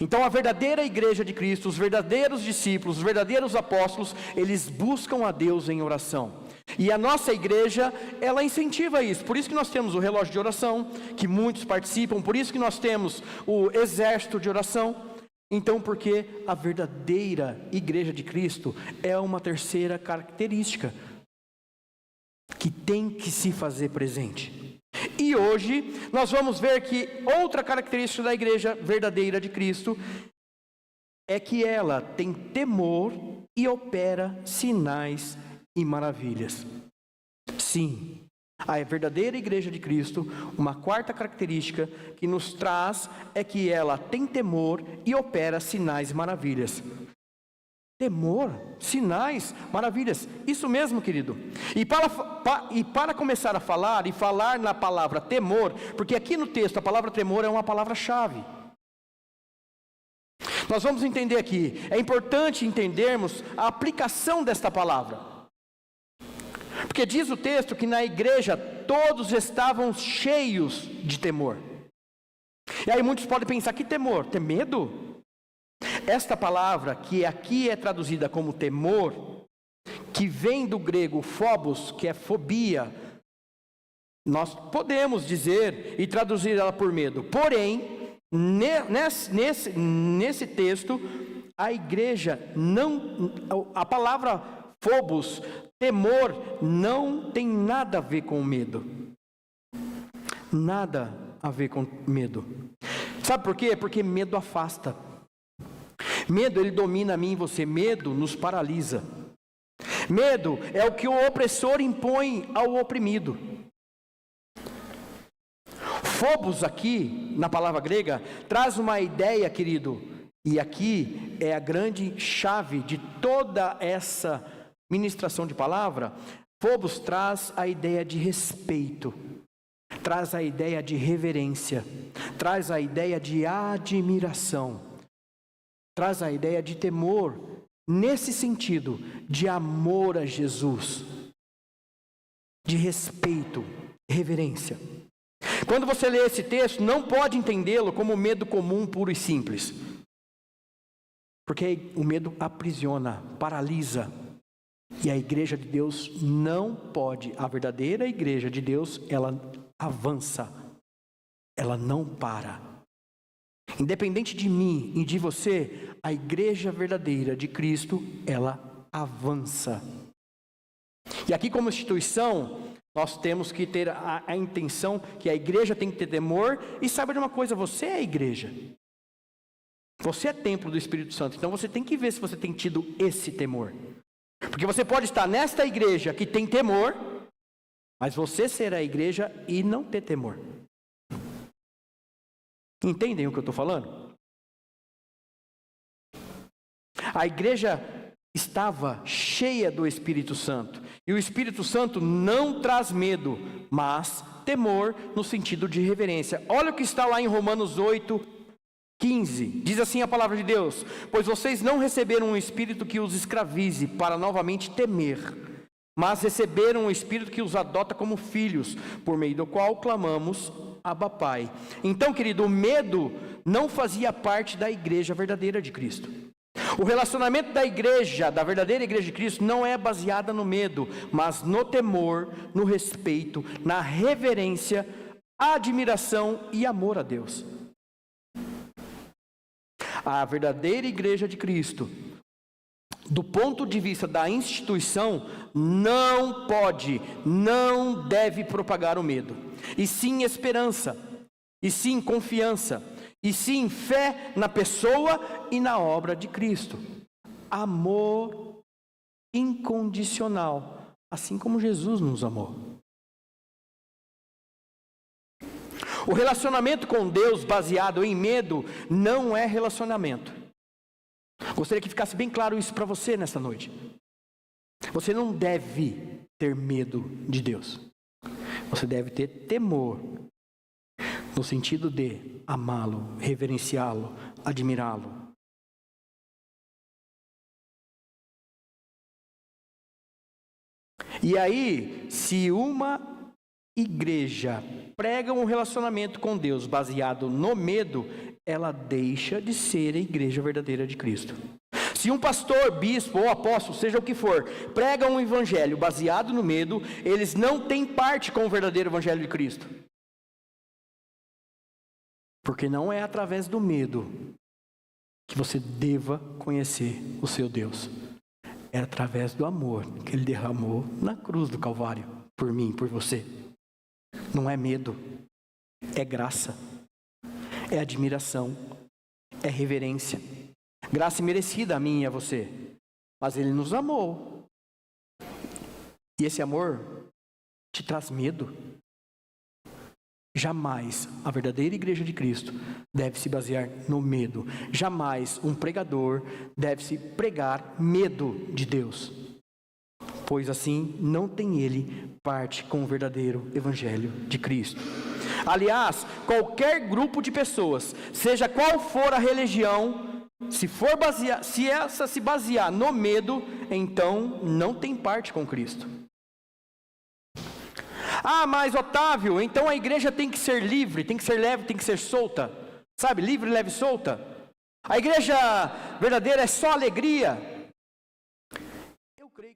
Então a verdadeira igreja de Cristo, os verdadeiros discípulos, os verdadeiros apóstolos, eles buscam a Deus em oração. E a nossa igreja, ela incentiva isso. Por isso que nós temos o relógio de oração, que muitos participam. Por isso que nós temos o exército de oração. Então, porque a verdadeira igreja de Cristo é uma terceira característica que tem que se fazer presente. E hoje nós vamos ver que outra característica da igreja verdadeira de Cristo é que ela tem temor e opera sinais e maravilhas. Sim, a verdadeira igreja de Cristo, uma quarta característica que nos traz é que ela tem temor e opera sinais e maravilhas. Temor, sinais, maravilhas, isso mesmo, querido. E para começar a falar, e falar na palavra temor, porque aqui no texto a palavra temor é uma palavra-chave. Nós vamos entender aqui, é importante entendermos a aplicação desta palavra. Porque diz o texto que na igreja todos estavam cheios de temor. E aí muitos podem pensar, que temor? Ter medo? Esta palavra, que aqui é traduzida como temor, que vem do grego phobos, que é fobia, nós podemos dizer e traduzir ela por medo. Porém, nesse texto, a igreja a palavra phobos, temor, não tem nada a ver com medo. Nada a ver com medo. Sabe por quê? Porque medo afasta. Medo, ele domina a mim e você. Medo nos paralisa. Medo é o que o opressor impõe ao oprimido. Phobos aqui, na palavra grega, traz uma ideia, querido, e aqui é a grande chave de toda essa ministração de palavra. Phobos traz a ideia de respeito, traz a ideia de reverência, traz a ideia de admiração, traz a ideia de temor, nesse sentido, de amor a Jesus, de respeito, reverência. Quando você lê esse texto, não pode entendê-lo como medo comum, puro e simples, porque o medo aprisiona, paralisa. E a igreja de Deus não pode, a verdadeira igreja de Deus, ela avança, ela não para. Independente de mim e de você, a igreja verdadeira de Cristo, ela avança. E aqui como instituição, nós temos que ter a intenção que a igreja tem que ter temor. E sabe de uma coisa, você é a igreja. Você é templo do Espírito Santo, então você tem que ver se você tem tido esse temor. Porque você pode estar nesta igreja que tem temor, mas você ser a igreja e não ter temor. Entendem o que eu estou falando? A igreja estava cheia do Espírito Santo. E o Espírito Santo não traz medo, mas temor no sentido de reverência. Olha o que está lá em Romanos 8:15, diz assim a palavra de Deus: pois vocês não receberam um espírito que os escravize para novamente temer, mas receberam um espírito que os adota como filhos, por meio do qual clamamos, Abba Pai. Então, querido, o medo não fazia parte da igreja verdadeira de Cristo. O relacionamento da igreja, da verdadeira igreja de Cristo, não é baseada no medo, mas no temor, no respeito, na reverência, admiração e amor a Deus. A verdadeira igreja de Cristo, do ponto de vista da instituição, não pode, não deve propagar o medo, e sim esperança, e sim confiança, e sim fé na pessoa e na obra de Cristo. Amor incondicional, assim como Jesus nos amou. O relacionamento com Deus baseado em medo não é relacionamento. Gostaria que ficasse bem claro isso para você nessa noite. Você não deve ter medo de Deus. Você deve ter temor, no sentido de amá-lo, reverenciá-lo, admirá-lo. E aí, se uma igreja prega um relacionamento com Deus baseado no medo, ela deixa de ser a igreja verdadeira de Cristo. Se um pastor, bispo ou apóstolo, seja o que for, prega um evangelho baseado no medo, eles não têm parte com o verdadeiro evangelho de Cristo. Porque não é através do medo que você deva conhecer o seu Deus. É através do amor que Ele derramou na cruz do Calvário, por mim, por você. Não é medo, é graça, é admiração, é reverência. Graça merecida a mim e a você, mas Ele nos amou. E esse amor te traz medo. Jamais a verdadeira igreja de Cristo deve se basear no medo. Jamais um pregador deve se pregar medo de Deus, pois assim não tem ele parte com o verdadeiro evangelho de Cristo. Aliás, qualquer grupo de pessoas, seja qual for a religião, se essa se basear no medo, então não tem parte com Cristo. Ah, mas Otávio, então a igreja tem que ser livre, tem que ser leve, tem que ser solta. Sabe, livre, leve, solta. A igreja verdadeira é só alegria. Eu creio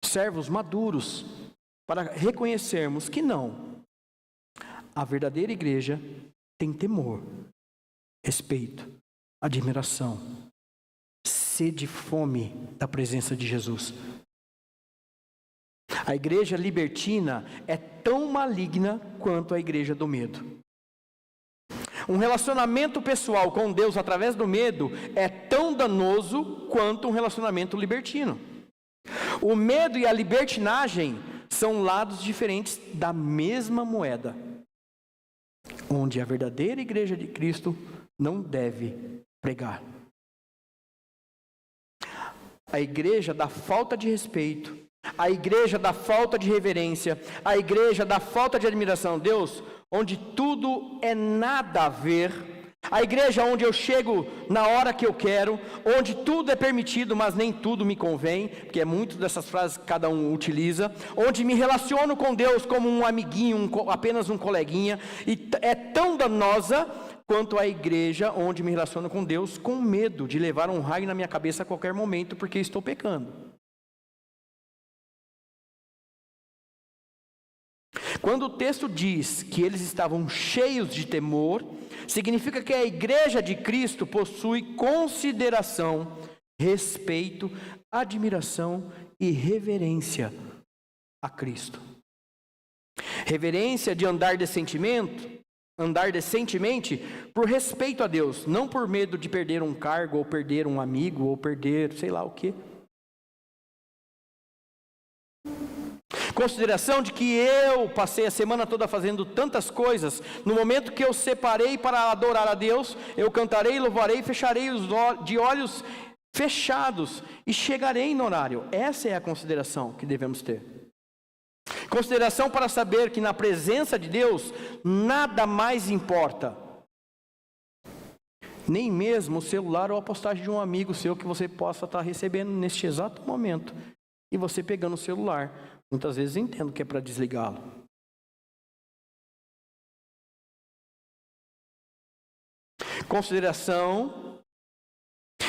que servos maduros para reconhecermos que não. A verdadeira igreja tem temor, respeito, admiração, sede e fome da presença de Jesus. A igreja libertina é tão maligna quanto a igreja do medo. Um relacionamento pessoal com Deus através do medo é tão danoso quanto um relacionamento libertino. O medo e a libertinagem são lados diferentes da mesma moeda, onde a verdadeira igreja de Cristo não deve pregar. A igreja da falta de respeito, a igreja da falta de reverência, a igreja da falta de admiração a Deus, onde tudo é nada a ver, a igreja onde eu chego na hora que eu quero, onde tudo é permitido, mas nem tudo me convém, porque é muito dessas frases que cada um utiliza, onde me relaciono com Deus como um amiguinho, apenas um coleguinha, e é tão danosa quanto a igreja onde me relaciono com Deus com medo de levar um raio na minha cabeça a qualquer momento, porque estou pecando. Quando o texto diz que eles estavam cheios de temor, significa que a igreja de Cristo possui consideração, respeito, admiração e reverência a Cristo. Reverência de andar decentemente por respeito a Deus, não por medo de perder um cargo, ou perder um amigo, ou perder sei lá o quê. Consideração de que eu passei a semana toda fazendo tantas coisas, no momento que eu separei para adorar a Deus, eu cantarei, louvarei, fecharei de olhos fechados e chegarei no horário. Essa é a consideração que devemos ter. Consideração para saber que na presença de Deus nada mais importa, nem mesmo o celular ou a postagem de um amigo seu que você possa estar recebendo neste exato momento, e você pegando o celular. Muitas vezes eu entendo que é para desligá-lo. Consideração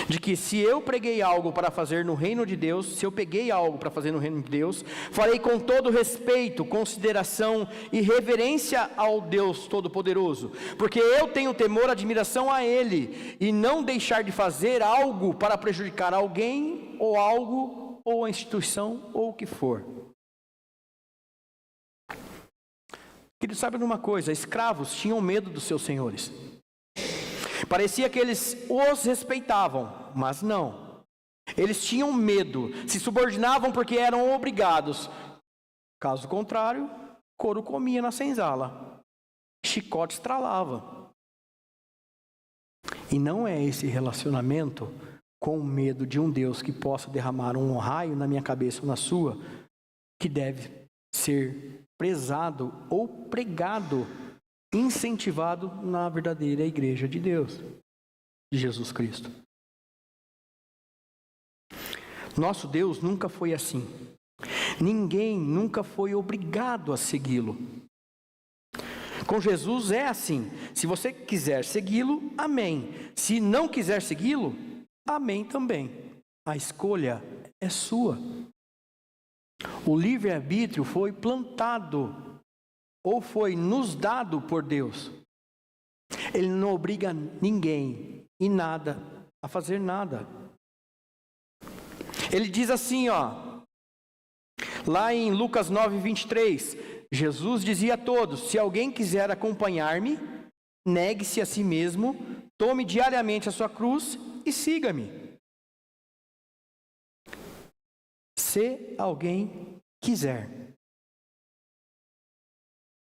de que se eu preguei algo para fazer no reino de Deus, se eu peguei algo para fazer no reino de Deus, farei com todo respeito, consideração e reverência ao Deus Todo-Poderoso, porque eu tenho temor, admiração a Ele, e não deixar de fazer algo para prejudicar alguém, ou algo, ou a instituição, ou o que for. Querido, sabe de uma coisa? Escravos tinham medo dos seus senhores. Parecia que eles os respeitavam, mas não. Eles tinham medo, se subordinavam porque eram obrigados. Caso contrário, couro comia na senzala, chicote estralava. E não é esse relacionamento com o medo de um Deus que possa derramar um raio na minha cabeça ou na sua, que deve ser prezado ou pregado, incentivado na verdadeira igreja de Deus, de Jesus Cristo. Nosso Deus nunca foi assim. Ninguém nunca foi obrigado a segui-lo. Com Jesus é assim. Se você quiser segui-lo, amém. Se não quiser segui-lo, amém também. A escolha é sua. O livre-arbítrio foi plantado ou foi nos dado por Deus. Ele não obriga ninguém e nada a fazer nada. Ele diz assim, lá em Lucas 9:23, Jesus dizia a todos: se alguém quiser acompanhar-me, negue-se a si mesmo, tome diariamente a sua cruz e siga-me. Se alguém quiser.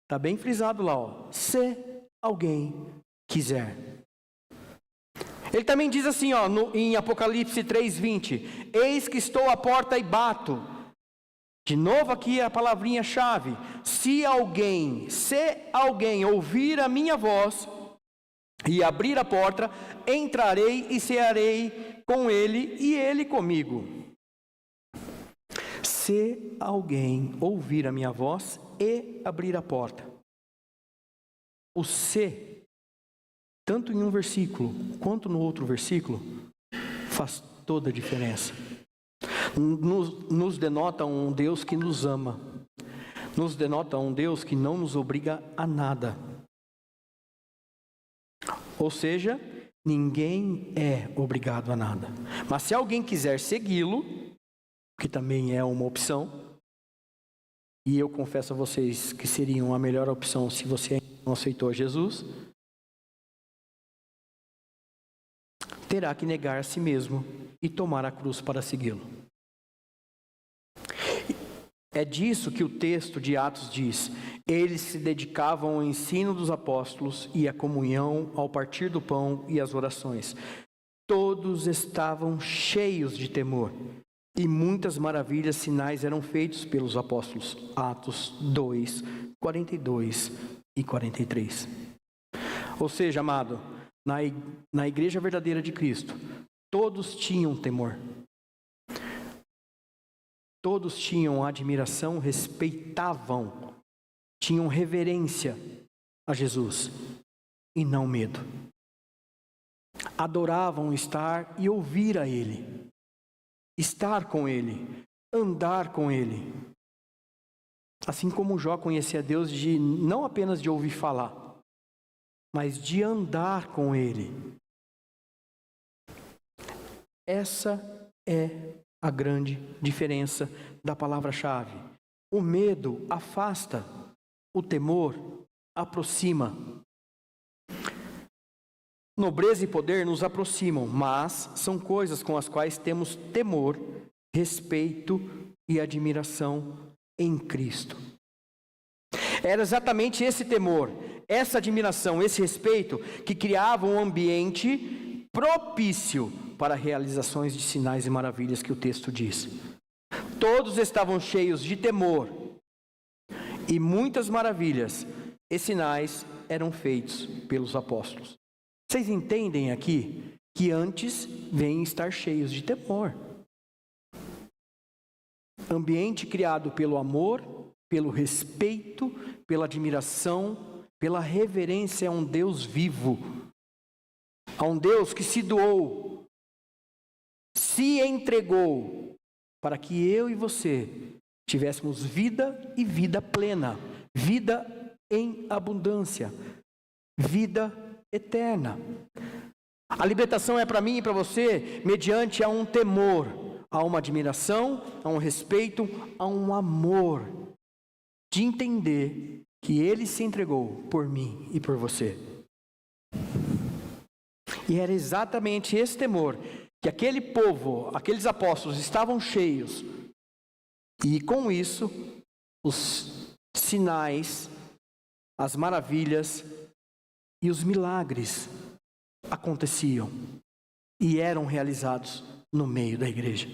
Está bem frisado lá, se alguém quiser. Ele também diz assim, em Apocalipse 3:20, eis que estou à porta e bato. De novo aqui a palavrinha-chave. Se alguém ouvir a minha voz e abrir a porta, entrarei e cearei com ele e ele comigo. Se alguém ouvir a minha voz e abrir a porta. O se, tanto em um versículo quanto no outro versículo, faz toda a diferença. Nos denota um Deus que nos ama. Nos denota um Deus que não nos obriga a nada. Ou seja, ninguém é obrigado a nada. Mas se alguém quiser segui-lo, que também é uma opção, e eu confesso a vocês que seria a melhor opção se você não aceitou Jesus, terá que negar a si mesmo e tomar a cruz para segui-lo. É disso que o texto de Atos diz: eles se dedicavam ao ensino dos apóstolos e à comunhão, ao partir do pão e às orações. Todos estavam cheios de temor, e muitas maravilhas, sinais eram feitos pelos apóstolos. Atos 2, 42 e 43. Ou seja, amado, na igreja verdadeira de Cristo, todos tinham temor. Todos tinham admiração, respeitavam, tinham reverência a Jesus e não medo. Adoravam estar e ouvir a Ele, estar com Ele, andar com Ele. Assim como Jó conhecia Deus não apenas de ouvir falar, mas de andar com Ele. Essa é a grande diferença da palavra-chave. O medo afasta, o temor aproxima. Nobreza e poder nos aproximam, mas são coisas com as quais temos temor, respeito e admiração em Cristo. Era exatamente esse temor, essa admiração, esse respeito que criava um ambiente propício para realizações de sinais e maravilhas que o texto diz. Todos estavam cheios de temor e muitas maravilhas e sinais eram feitos pelos apóstolos. Vocês entendem aqui que antes vem estar cheios de temor. Ambiente criado pelo amor, pelo respeito, pela admiração, pela reverência a um Deus vivo, a um Deus que se doou, se entregou para que eu e você tivéssemos vida e vida plena, vida em abundância, vida eterna. A libertação é para mim e para você mediante a um temor, a uma admiração, a um respeito, a um amor, de entender que Ele se entregou por mim e por você. E era exatamente esse temor que aquele povo, aqueles apóstolos estavam cheios. E com isso, os sinais, as maravilhas e os milagres aconteciam e eram realizados no meio da igreja.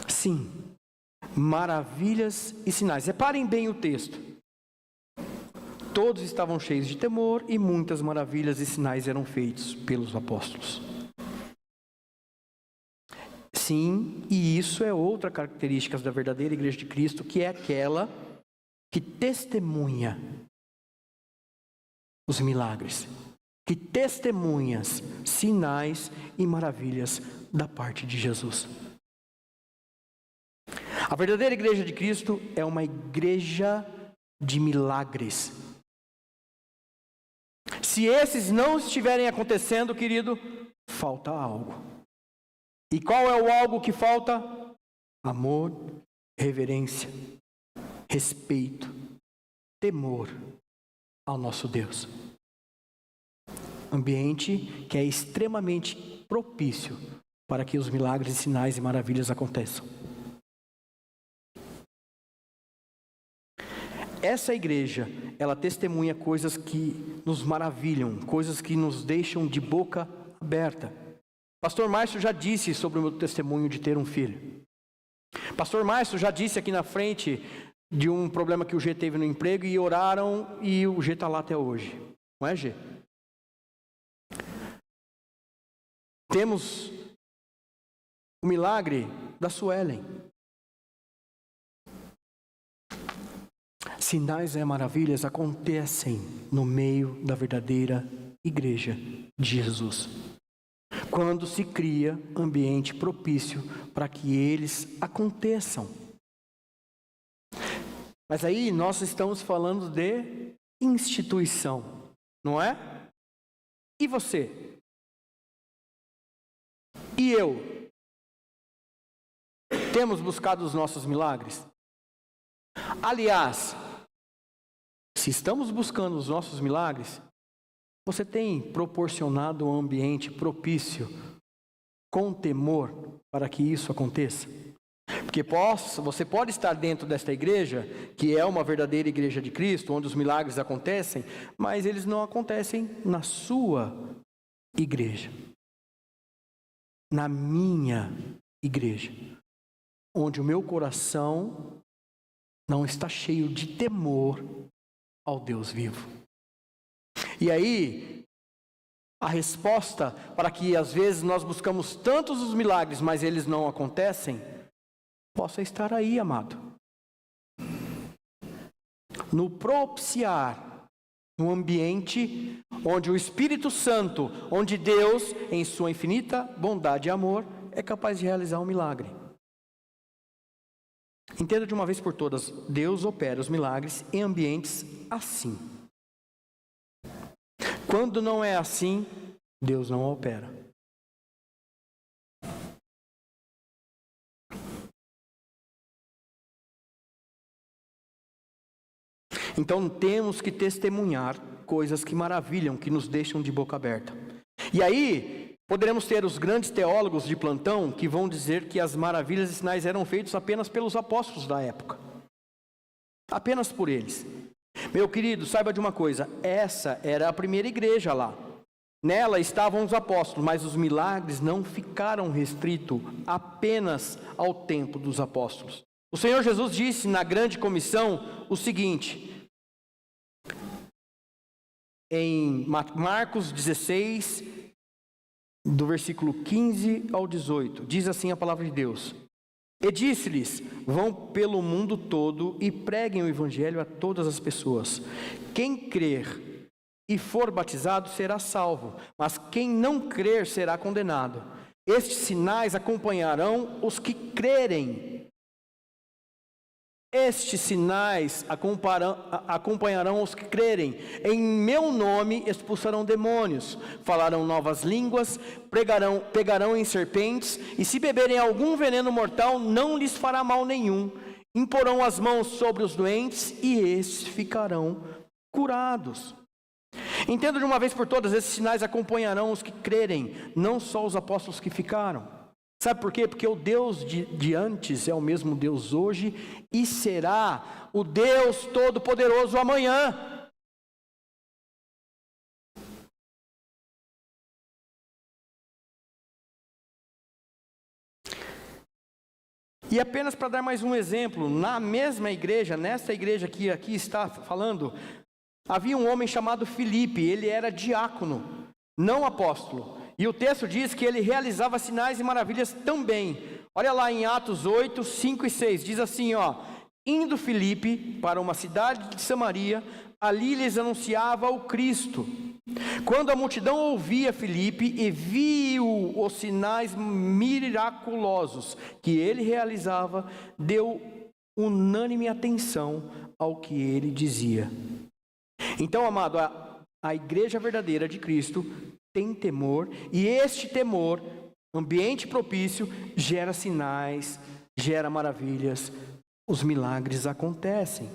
Sim, maravilhas e sinais. Reparem bem o texto. Todos estavam cheios de temor e muitas maravilhas e sinais eram feitos pelos apóstolos. Sim, e isso é outra característica da verdadeira igreja de Cristo, que é aquela que testemunha os milagres, que testemunha sinais e maravilhas da parte de Jesus. A verdadeira igreja de Cristo é uma igreja de milagres. Se esses não estiverem acontecendo, querido, falta algo. E qual é o algo que falta? Amor, reverência, respeito, temor ao nosso Deus. Ambiente que é extremamente propício para que os milagres, sinais e maravilhas aconteçam. Essa igreja, ela testemunha coisas que nos maravilham, coisas que nos deixam de boca aberta. Pastor Márcio já disse sobre o meu testemunho de ter um filho. Pastor Márcio já disse aqui na frente de um problema que o G teve no emprego e oraram e o G está lá até hoje. Não é, G? Temos o milagre da Suelen. Sinais e maravilhas acontecem no meio da verdadeira igreja de Jesus, quando se cria ambiente propício para que eles aconteçam. Mas aí nós estamos falando de instituição, não é? E você? E eu? Temos buscado os nossos milagres? Aliás, se estamos buscando os nossos milagres, você tem proporcionado um ambiente propício, com temor, para que isso aconteça? Porque você pode estar dentro desta igreja, que é uma verdadeira igreja de Cristo, onde os milagres acontecem, mas eles não acontecem na sua igreja. Na minha igreja, onde o meu coração não está cheio de temor ao Deus vivo. E aí, a resposta para que às vezes nós buscamos tantos os milagres, mas eles não acontecem, possa estar aí, amado. No propiciar, no ambiente onde o Espírito Santo, onde Deus, em sua infinita bondade e amor, é capaz de realizar um milagre. Entenda de uma vez por todas, Deus opera os milagres em ambientes assim. Quando não é assim, Deus não opera. Então temos que testemunhar coisas que maravilham, que nos deixam de boca aberta. E aí, poderemos ter os grandes teólogos de plantão que vão dizer que as maravilhas e sinais eram feitos apenas pelos apóstolos da época. Apenas por eles. Meu querido, saiba de uma coisa, essa era a primeira igreja lá. Nela estavam os apóstolos, mas os milagres não ficaram restritos apenas ao tempo dos apóstolos. O Senhor Jesus disse na grande comissão o seguinte, em Marcos 16, do versículo 15 ao 18, diz assim a palavra de Deus: e disse-lhes, vão pelo mundo todo e preguem o evangelho a todas as pessoas. Quem crer e for batizado será salvo, mas quem não crer será condenado. Estes sinais acompanharão os que crerem. Estes sinais acompanharão os que crerem. Em meu nome expulsarão demônios, falarão novas línguas, pegarão em serpentes, e se beberem algum veneno mortal, não lhes fará mal nenhum. imporão as mãos sobre os doentes e estes ficarão curados. Entenda de uma vez por todas, esses sinais acompanharão os que crerem, não só os apóstolos que ficaram. Sabe por quê? Porque o Deus de antes é o mesmo Deus hoje e será o Deus Todo-Poderoso amanhã. E apenas para dar mais um exemplo, na mesma igreja, nessa igreja que aqui está falando, havia um homem chamado Filipe, ele era diácono, não apóstolo. E o texto diz que ele realizava sinais e maravilhas também. Olha lá em Atos 8, 5 e 6, diz assim, indo Filipe para uma cidade de Samaria, ali lhes anunciava o Cristo. Quando a multidão ouvia Filipe e viu os sinais miraculosos que ele realizava, deu unânime atenção ao que ele dizia. Então, amado, a igreja verdadeira de Cristo tem temor, e este temor, ambiente propício, gera sinais, gera maravilhas, os milagres acontecem.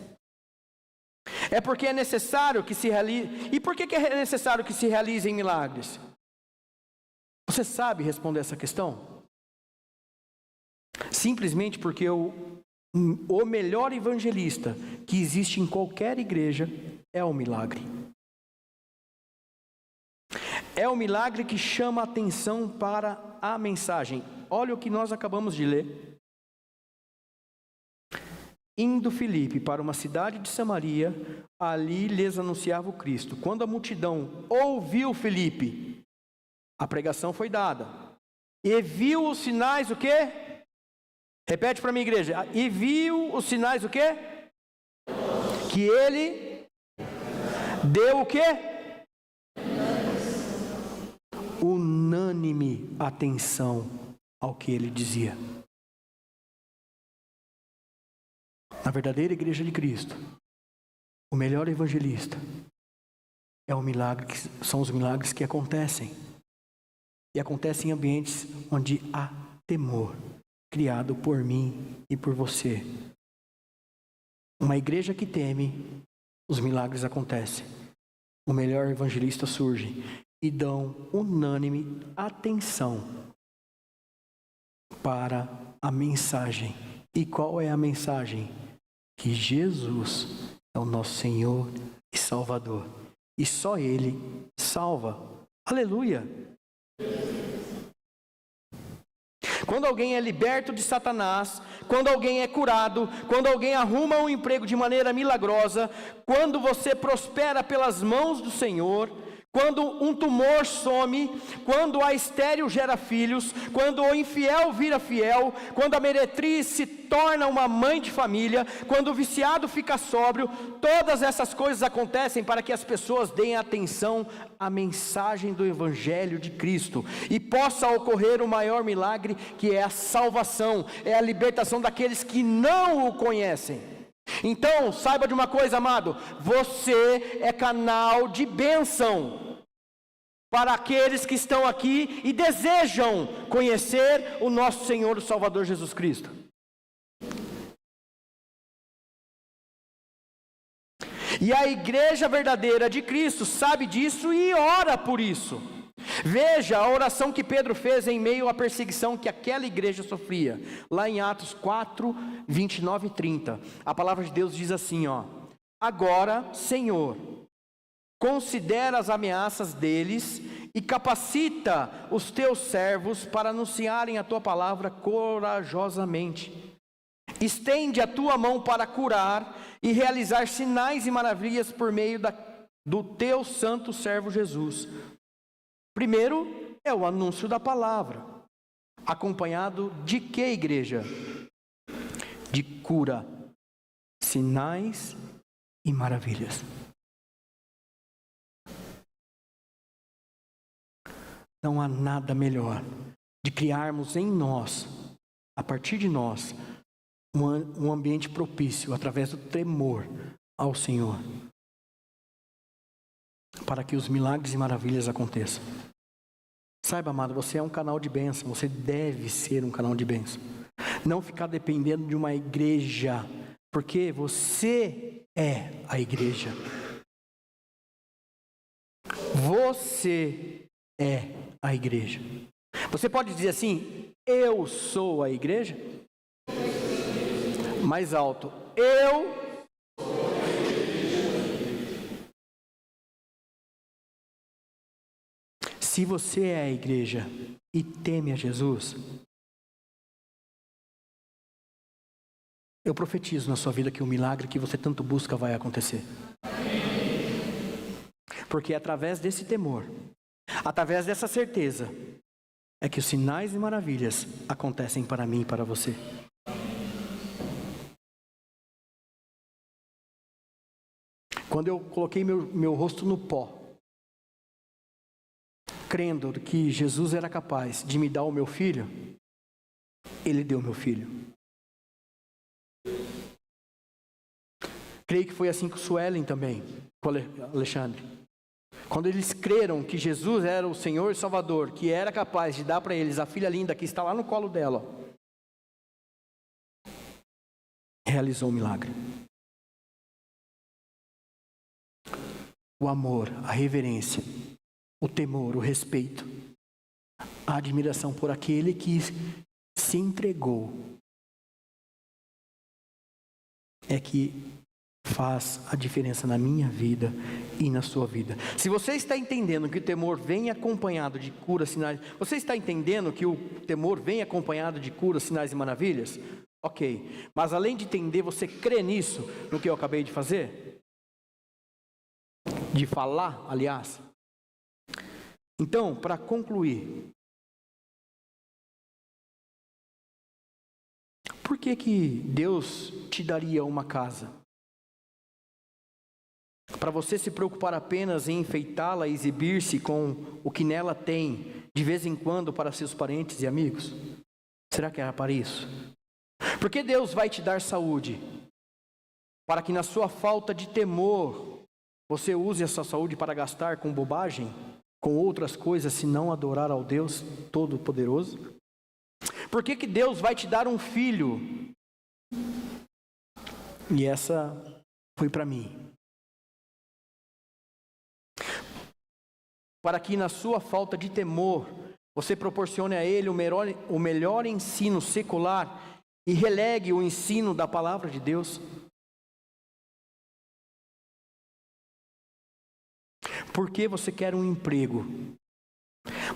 É porque é necessário que se realize. E por que é necessário que se realizem milagres? Você sabe responder essa questão? Simplesmente porque o melhor evangelista que existe em qualquer igreja é o milagre. É o milagre que chama a atenção para a mensagem. Olha o que nós acabamos de ler. Indo Filipe para uma cidade de Samaria, ali lhes anunciava o Cristo. Quando a multidão ouviu Filipe, a pregação foi dada. E viu os sinais o quê? Repete para mim, igreja. E viu os sinais o quê? Que ele deu o quê? Unânime atenção ao que ele dizia. Na verdadeira igreja de Cristo, o melhor evangelista é o milagre, são os milagres que acontecem. E acontecem em ambientes onde há temor, criado por mim e por você. Uma igreja que teme, os milagres acontecem. O melhor evangelista surge e dão unânime atenção para a mensagem. E qual é a mensagem? Que Jesus é o nosso Senhor e Salvador. E só Ele salva. Aleluia! Quando alguém é liberto de Satanás, quando alguém é curado, quando alguém arruma um emprego de maneira milagrosa, quando você prospera pelas mãos do Senhor, quando um tumor some, quando a estéril gera filhos, quando o infiel vira fiel, quando a meretriz se torna uma mãe de família, quando o viciado fica sóbrio, todas essas coisas acontecem para que as pessoas deem atenção à mensagem do Evangelho de Cristo e possa ocorrer o maior milagre, que é a salvação, é a libertação daqueles que não o conhecem. Então, saiba de uma coisa, amado, você é canal de bênção para aqueles que estão aqui e desejam conhecer o nosso Senhor e Salvador Jesus Cristo. E a igreja verdadeira de Cristo sabe disso e ora por isso. Veja a oração que Pedro fez em meio à perseguição que aquela igreja sofria. Lá em Atos 4, 29 e 30. A palavra de Deus diz assim, Agora, Senhor, considera as ameaças deles e capacita os teus servos para anunciarem a tua palavra corajosamente. Estende a tua mão para curar e realizar sinais e maravilhas por meio do teu santo servo Jesus. Primeiro é o anúncio da palavra, acompanhado de que, igreja? De cura, sinais e maravilhas. Não há nada melhor de criarmos em nós, a partir de nós, um ambiente propício, através do temor ao Senhor, para que os milagres e maravilhas aconteçam. Saiba, amado, você é um canal de bênção, você deve ser um canal de bênção. Não ficar dependendo de uma igreja, porque você é a igreja. Você é a igreja. Você pode dizer assim: eu sou a igreja? Mais alto: eu. Se você é a igreja e teme a Jesus, eu profetizo na sua vida que o milagre que você tanto busca vai acontecer. Porque é através desse temor, através dessa certeza, é que os sinais e maravilhas acontecem para mim e para você. Quando eu coloquei meu rosto no pó, crendo que Jesus era capaz de me dar o meu filho, Ele deu meu filho. Creio que foi assim com o Suelen também, com o Alexandre. Quando eles creram que Jesus era o Senhor e Salvador, que era capaz de dar para eles a filha linda que está lá no colo dela, realizou um milagre. O amor, a reverência, o temor, o respeito, a admiração por aquele que se entregou é que faz a diferença na minha vida e na sua vida. Se você está entendendo que o temor vem acompanhado de cura, sinais, você está entendendo que o temor vem acompanhado de cura, sinais e maravilhas? Ok, mas além de entender, você crê nisso, no que eu acabei de fazer? De falar, aliás? Então, para concluir, por que Deus te daria uma casa? Para você se preocupar apenas em enfeitá-la e exibir-se com o que nela tem, de vez em quando, para seus parentes e amigos? Será que era para isso? Por que Deus vai te dar saúde? Para que na sua falta de temor, você use essa saúde para gastar com bobagem, com outras coisas, senão adorar ao Deus Todo-Poderoso? Por que Deus vai te dar um filho? E essa foi para mim. Para que na sua falta de temor, você proporcione a ele o melhor ensino secular e relegue o ensino da palavra de Deus. Por que você quer um emprego?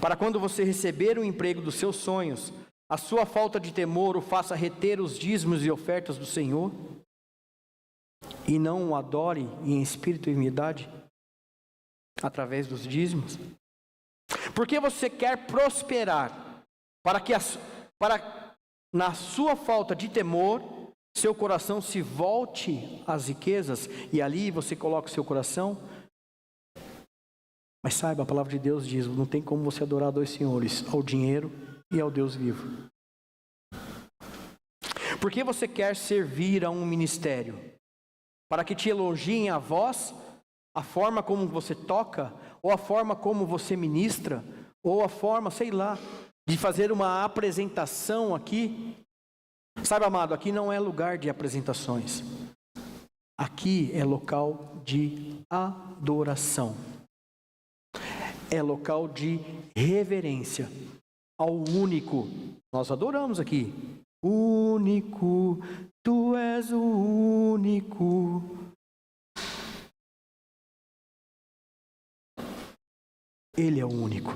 Para quando você receber o emprego dos seus sonhos, a sua falta de temor o faça reter os dízimos e ofertas do Senhor? E não o adore em espírito e em verdade? Através dos dízimos? Por que você quer prosperar? Para na sua falta de temor, seu coração se volte às riquezas e ali você coloca o seu coração? Mas saiba, a palavra de Deus diz, não tem como você adorar dois senhores, ao dinheiro e ao Deus vivo. Por que você quer servir a um ministério? Para que te elogiem a voz, a forma como você toca, ou a forma como você ministra, ou a forma, sei lá, de fazer uma apresentação aqui? Sabe, amado, aqui não é lugar de apresentações. Aqui é local de adoração. É local de reverência ao único. Nós adoramos aqui. Único, tu és o único. Ele é o único.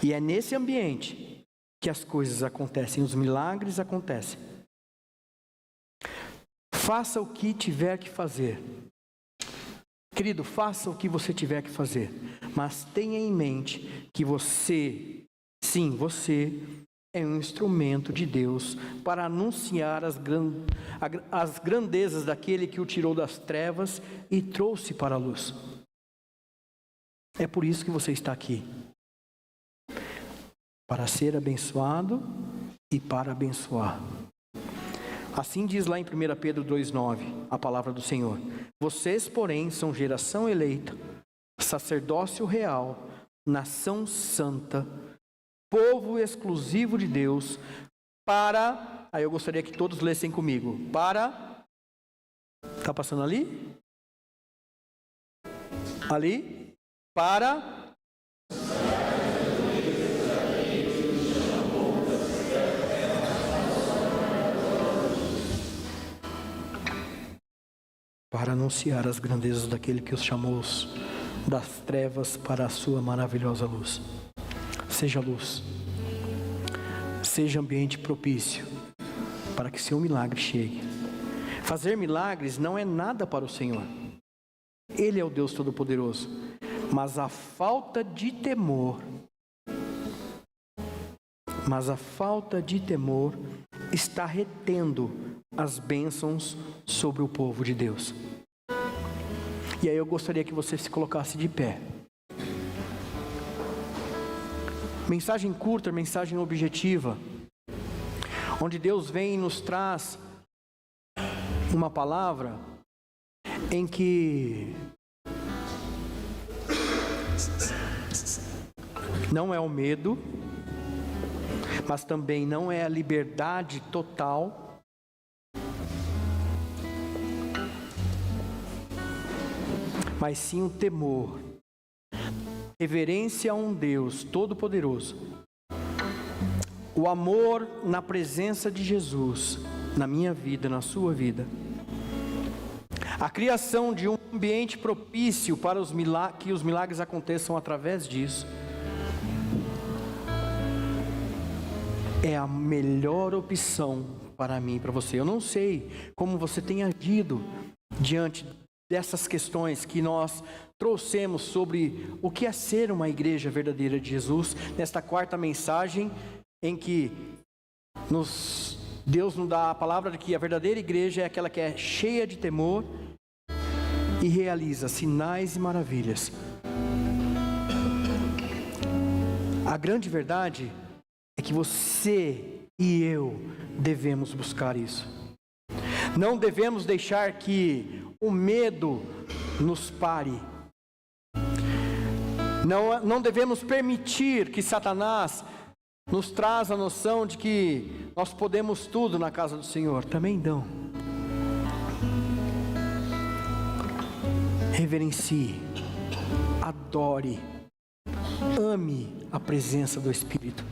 E é nesse ambiente que as coisas acontecem, os milagres acontecem. Faça o que tiver que fazer. Querido, faça o que você tiver que fazer, mas tenha em mente que você, sim, você é um instrumento de Deus para anunciar as grandezas daquele que o tirou das trevas e trouxe para a luz. É por isso que você está aqui, para ser abençoado e para abençoar. Assim diz lá em 1 Pedro 2,9, a palavra do Senhor. Vocês, porém, são geração eleita, sacerdócio real, nação santa, povo exclusivo de Deus, para... Aí eu gostaria que todos lessem comigo. Para... Está passando ali? Ali? Para... Para anunciar as grandezas daquele que os chamou das trevas para a sua maravilhosa luz. Seja luz, seja ambiente propício para que seu milagre chegue. Fazer milagres não é nada para o Senhor. Ele é o Deus Todo-Poderoso, mas a falta de temor está retendo as bênçãos sobre o povo de Deus. E aí eu gostaria que você se colocasse de pé. Mensagem curta, mensagem objetiva, onde Deus vem e nos traz uma palavra em que não é o medo, mas também não é a liberdade total, mas sim o temor, reverência a um Deus Todo-Poderoso, o amor na presença de Jesus, na minha vida, na sua vida, a criação de um ambiente propício para que os milagres aconteçam através disso, é a melhor opção para mim e para você. Eu não sei como você tem agido diante dessas questões que nós trouxemos sobre o que é ser uma igreja verdadeira de Jesus, nesta quarta mensagem em que Deus nos dá a palavra de que a verdadeira igreja é aquela que é cheia de temor e realiza sinais e maravilhas. A grande verdade é que você e eu devemos buscar isso. Não devemos deixar que o medo nos pare. Não devemos permitir que Satanás nos traz a noção de que nós podemos tudo na casa do Senhor. Também não. Reverencie, adore, ame a presença do Espírito.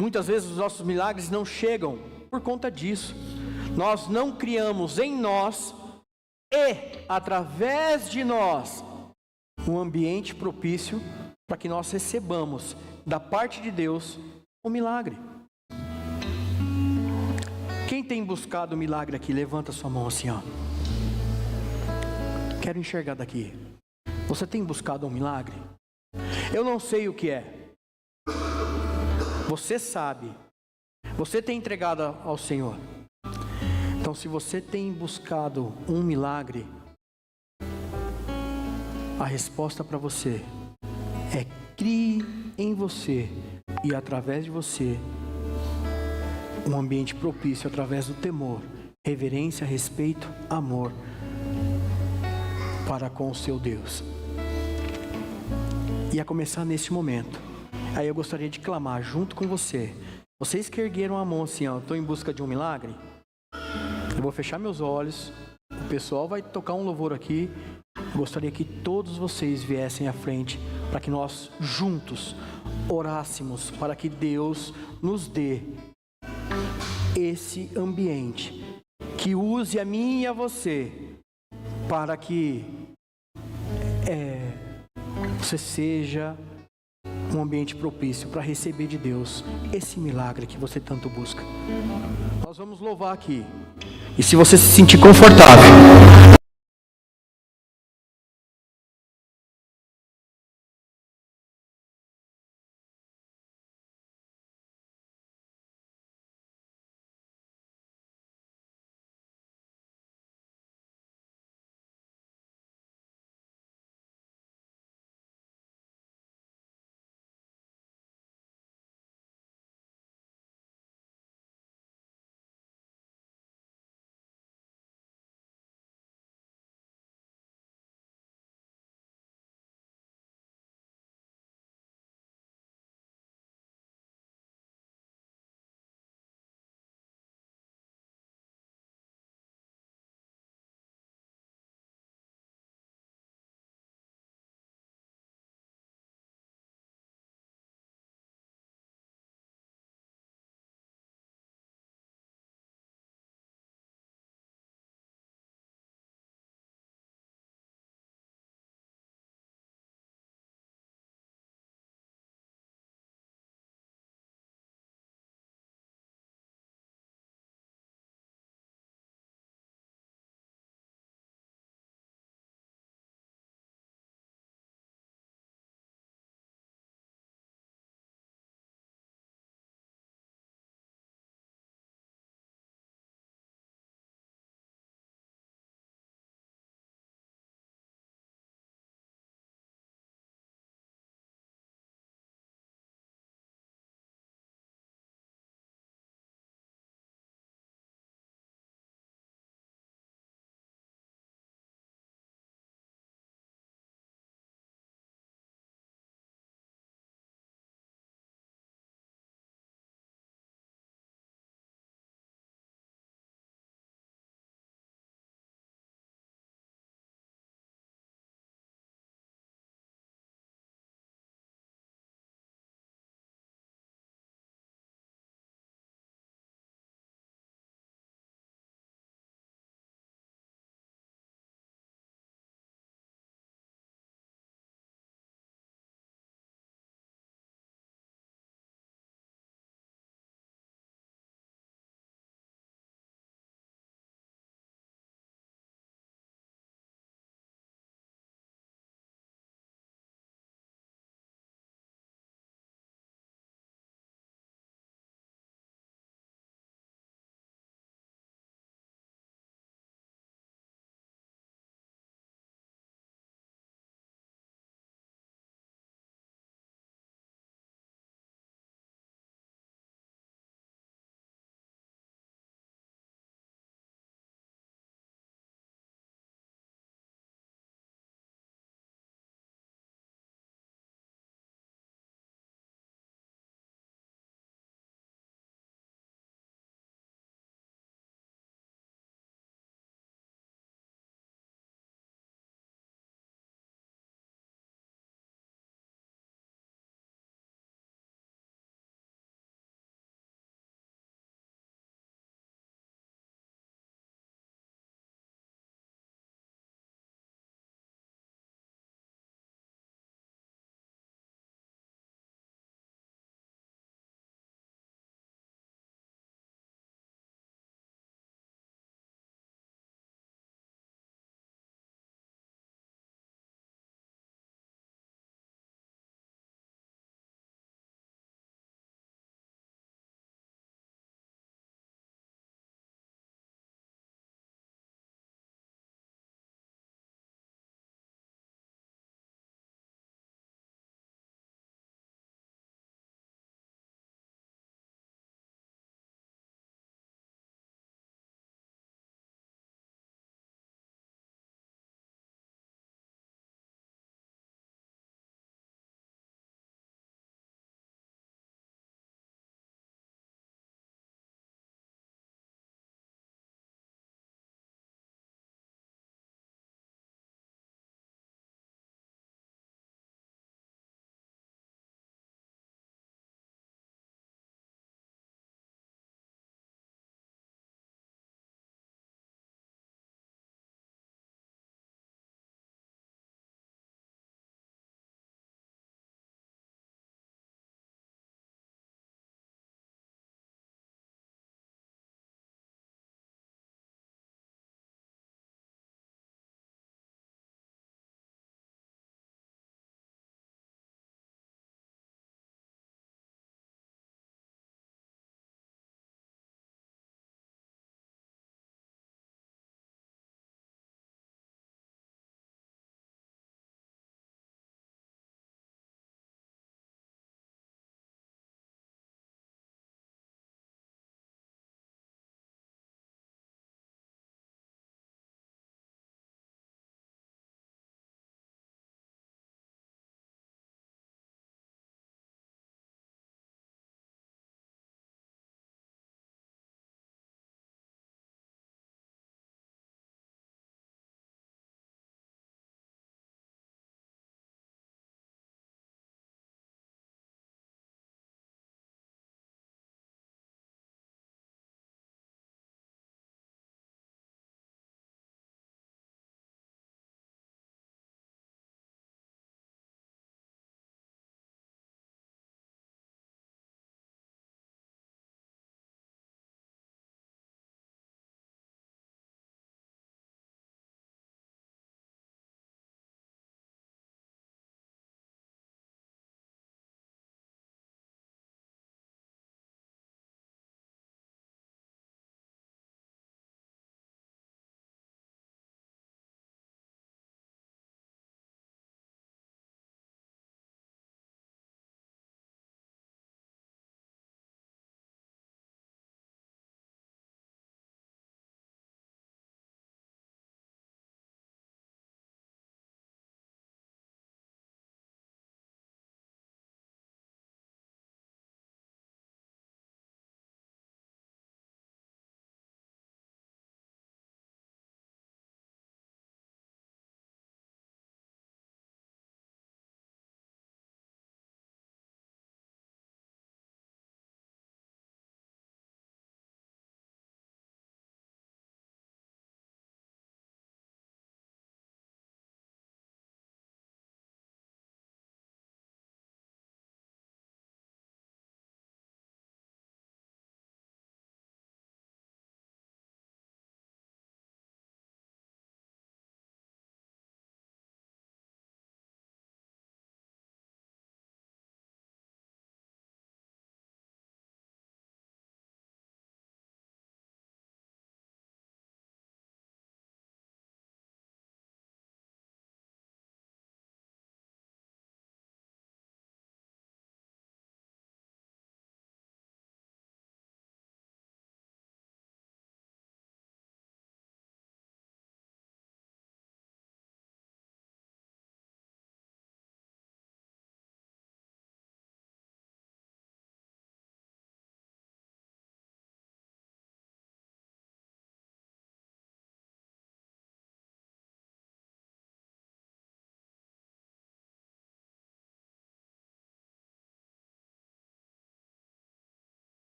Muitas vezes os nossos milagres não chegam por conta disso. Nós não criamos em nós e através de nós um ambiente propício para que nós recebamos da parte de Deus o milagre. Quem tem buscado o milagre aqui, levanta sua mão assim, ó. Quero enxergar daqui. Você tem buscado um milagre? Eu não sei o que é. Você sabe. Você tem entregado ao Senhor. Então, se você tem buscado um milagre, a resposta para você é: crie em você e através de você um ambiente propício através do temor, reverência, respeito, amor para com o seu Deus. E a começar neste momento, aí eu gostaria de clamar junto com você. Vocês que ergueram a mão assim, ó, estou em busca de um milagre. Eu vou fechar meus olhos, o pessoal vai tocar um louvor aqui. Eu gostaria que todos vocês viessem à frente para que nós juntos orássemos para que Deus nos dê esse ambiente, que use a mim e a você para que você seja um ambiente propício para receber de Deus esse milagre que você tanto busca. Nós vamos louvar aqui. E se você se sentir confortável,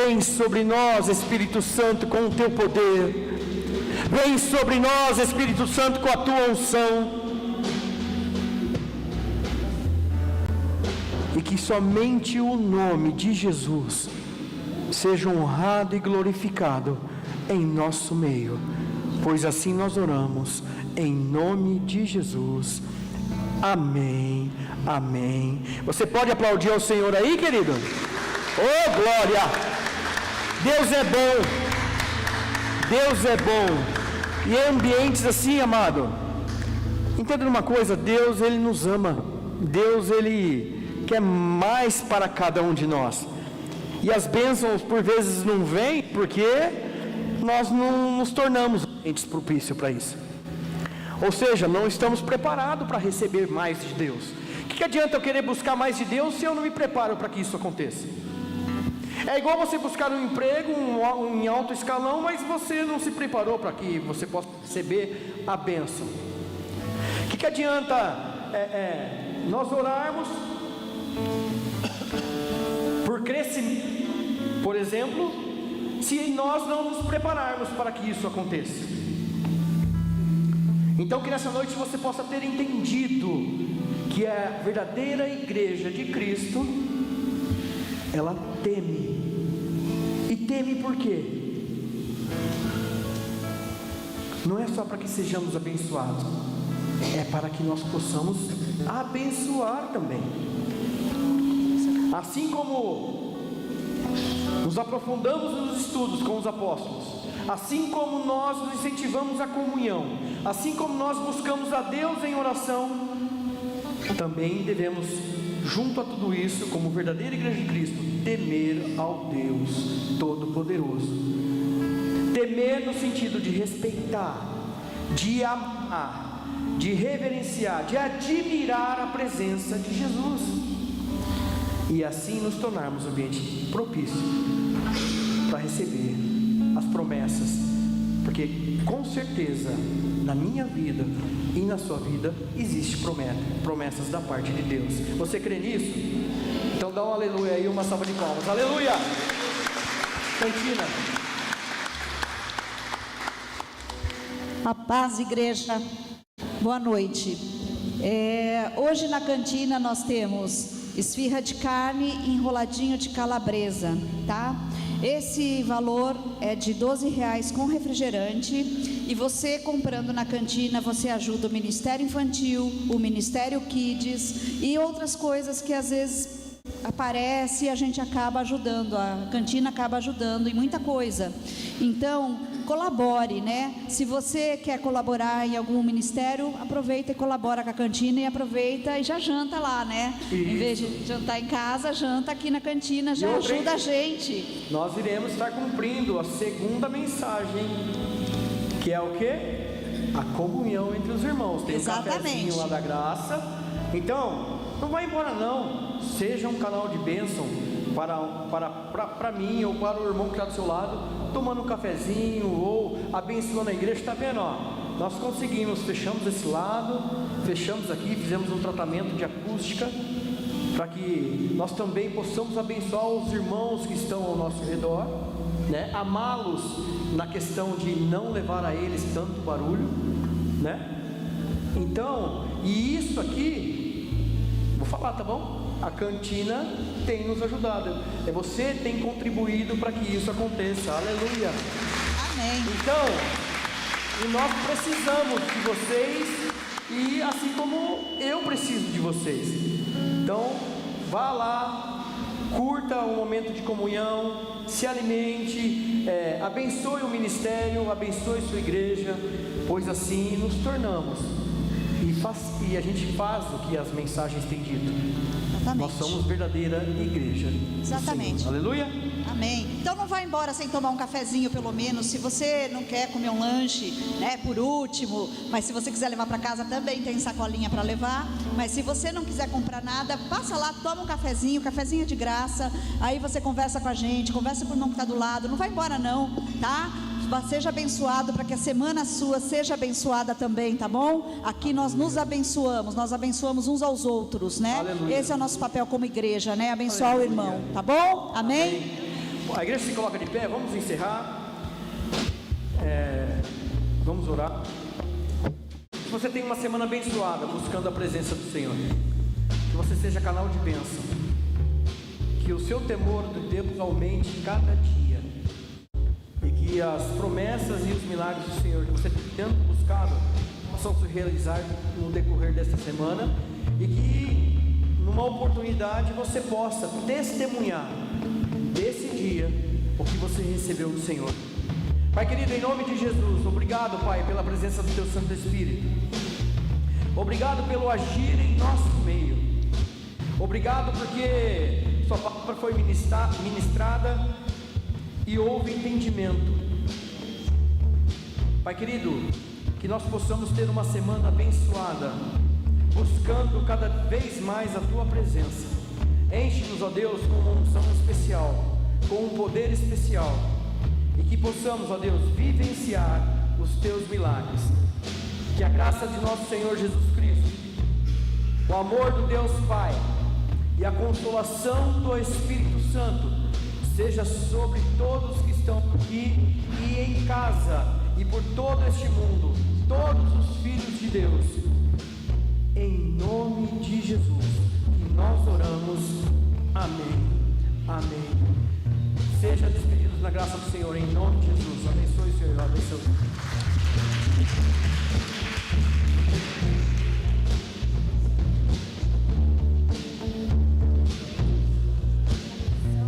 Vem sobre nós, Espírito Santo, com o teu poder. Vem sobre nós, Espírito Santo, com a tua unção. E que somente o nome de Jesus seja honrado e glorificado em nosso meio. Pois assim nós oramos, em nome de Jesus. Amém, amém. Você pode aplaudir ao Senhor aí, querido? Oh, glória! Deus é bom. Deus é bom. E em ambientes assim, amado, entenda uma coisa, Deus, Ele nos ama. Deus, Ele quer mais para cada um de nós. E as bênçãos por vezes não vêm porque nós não nos tornamos ambientes propícios para isso. Ou seja, não estamos preparados para receber mais de Deus. O que adianta eu querer buscar mais de Deus se eu não me preparo para que isso aconteça? É igual você buscar um emprego em alto escalão, mas você não se preparou para que você possa receber a bênção. O que adianta nós orarmos por crescimento, por exemplo, se nós não nos prepararmos para que isso aconteça? Então que nessa noite você possa ter entendido que a verdadeira igreja de Cristo, ela teme. E teme por quê? Não é só para que sejamos abençoados, é para que nós possamos abençoar também. Assim como nos aprofundamos nos estudos com os apóstolos, assim como nós nos incentivamos a comunhão, assim como nós buscamos a Deus em oração, também devemos, junto a tudo isso, como verdadeira igreja de Cristo, temer ao Deus Todo-Poderoso. Temer no sentido de respeitar, de amar, de reverenciar, de admirar a presença de Jesus, e assim nos tornarmos um ambiente propício para receber as promessas, porque com certeza na minha vida e na sua vida existe promessas da parte de Deus. Você crê nisso? Então dá um aleluia aí, uma salva de palmas. Aleluia! Cantina. A paz, igreja. Boa noite. Hoje na cantina nós temos esfirra de carne e enroladinho de calabresa, tá? Esse valor é de R$12 com refrigerante, e você comprando na cantina, você ajuda o Ministério Infantil, o Ministério Kids e outras coisas que às vezes aparece e a gente acaba ajudando, a cantina acaba ajudando em muita coisa. Então, colabore, né? Se você quer colaborar em algum ministério, aproveita e colabora com a cantina, e aproveita e já janta lá, né? Em vez de jantar em casa, janta aqui na cantina, já ajuda a gente. Nós iremos estar cumprindo a segunda mensagem, que é o quê? A comunhão entre os irmãos. Tem um cafezinho lá da graça. Então, não vai embora não. Seja um canal de bênção para mim ou para o irmão que está do seu lado, tomando um cafezinho ou abençoando a igreja. Está vendo? Ó, nós conseguimos, fechamos esse lado, fechamos aqui, fizemos um tratamento de acústica para que nós também possamos abençoar os irmãos que estão ao nosso redor, né? Amá-los na questão de não levar a eles tanto barulho, né? Então, e isso aqui, vou falar, tá bom? A cantina tem nos ajudado. Você tem contribuído para que isso aconteça. Aleluia. Amém. Então, e nós precisamos de vocês, e assim como eu preciso de vocês. Então, vá lá, curta o momento de comunhão, se alimente, abençoe o ministério, abençoe sua igreja, pois assim nos tornamos. E a gente faz o que as mensagens têm dito. Exatamente. Nós somos verdadeira igreja. Exatamente. Aleluia. Amém. Então não vai embora sem tomar um cafezinho pelo menos. Se você não quer comer um lanche, né, por último, mas se você quiser levar para casa também tem sacolinha para levar. Mas se você não quiser comprar nada, passa lá, toma um cafezinho de graça. Aí você conversa com a gente, conversa com o irmão que está do lado. Não vai embora não, tá? Seja abençoado, para que a semana sua seja abençoada também, tá bom? Aqui nós nos abençoamos, nós abençoamos uns aos outros, né? Aleluia. Esse é o nosso papel como igreja, né? Abençoar Aleluia. O irmão, tá bom? Amém? A igreja se coloca de pé, vamos encerrar. Vamos orar. Que você tenha uma semana abençoada, buscando a presença do Senhor. Que você seja canal de bênção. Que o seu temor de Deus aumente cada dia. E que as promessas e os milagres do Senhor que você tem tanto buscado possam se realizar no decorrer desta semana. E que numa oportunidade você possa testemunhar desse dia o que você recebeu do Senhor. Pai querido, em nome de Jesus, obrigado, Pai, pela presença do Teu Santo Espírito. Obrigado pelo agir em nosso meio. Obrigado porque Sua palavra foi ministrada e houve entendimento. Pai querido, que nós possamos ter uma semana abençoada, buscando cada vez mais a Tua presença. Enche-nos, ó Deus, com uma unção especial, com um poder especial, e que possamos, ó Deus, vivenciar os Teus milagres. Que a graça de nosso Senhor Jesus Cristo, o amor do Deus Pai e a consolação do Espírito Santo seja sobre todos que estão aqui e em casa e por todo este mundo, todos os filhos de Deus, em nome de Jesus, que nós oramos. Amém. Amém. Seja despedidos na graça do Senhor, em nome de Jesus. Abençoe o Senhor, abençoe.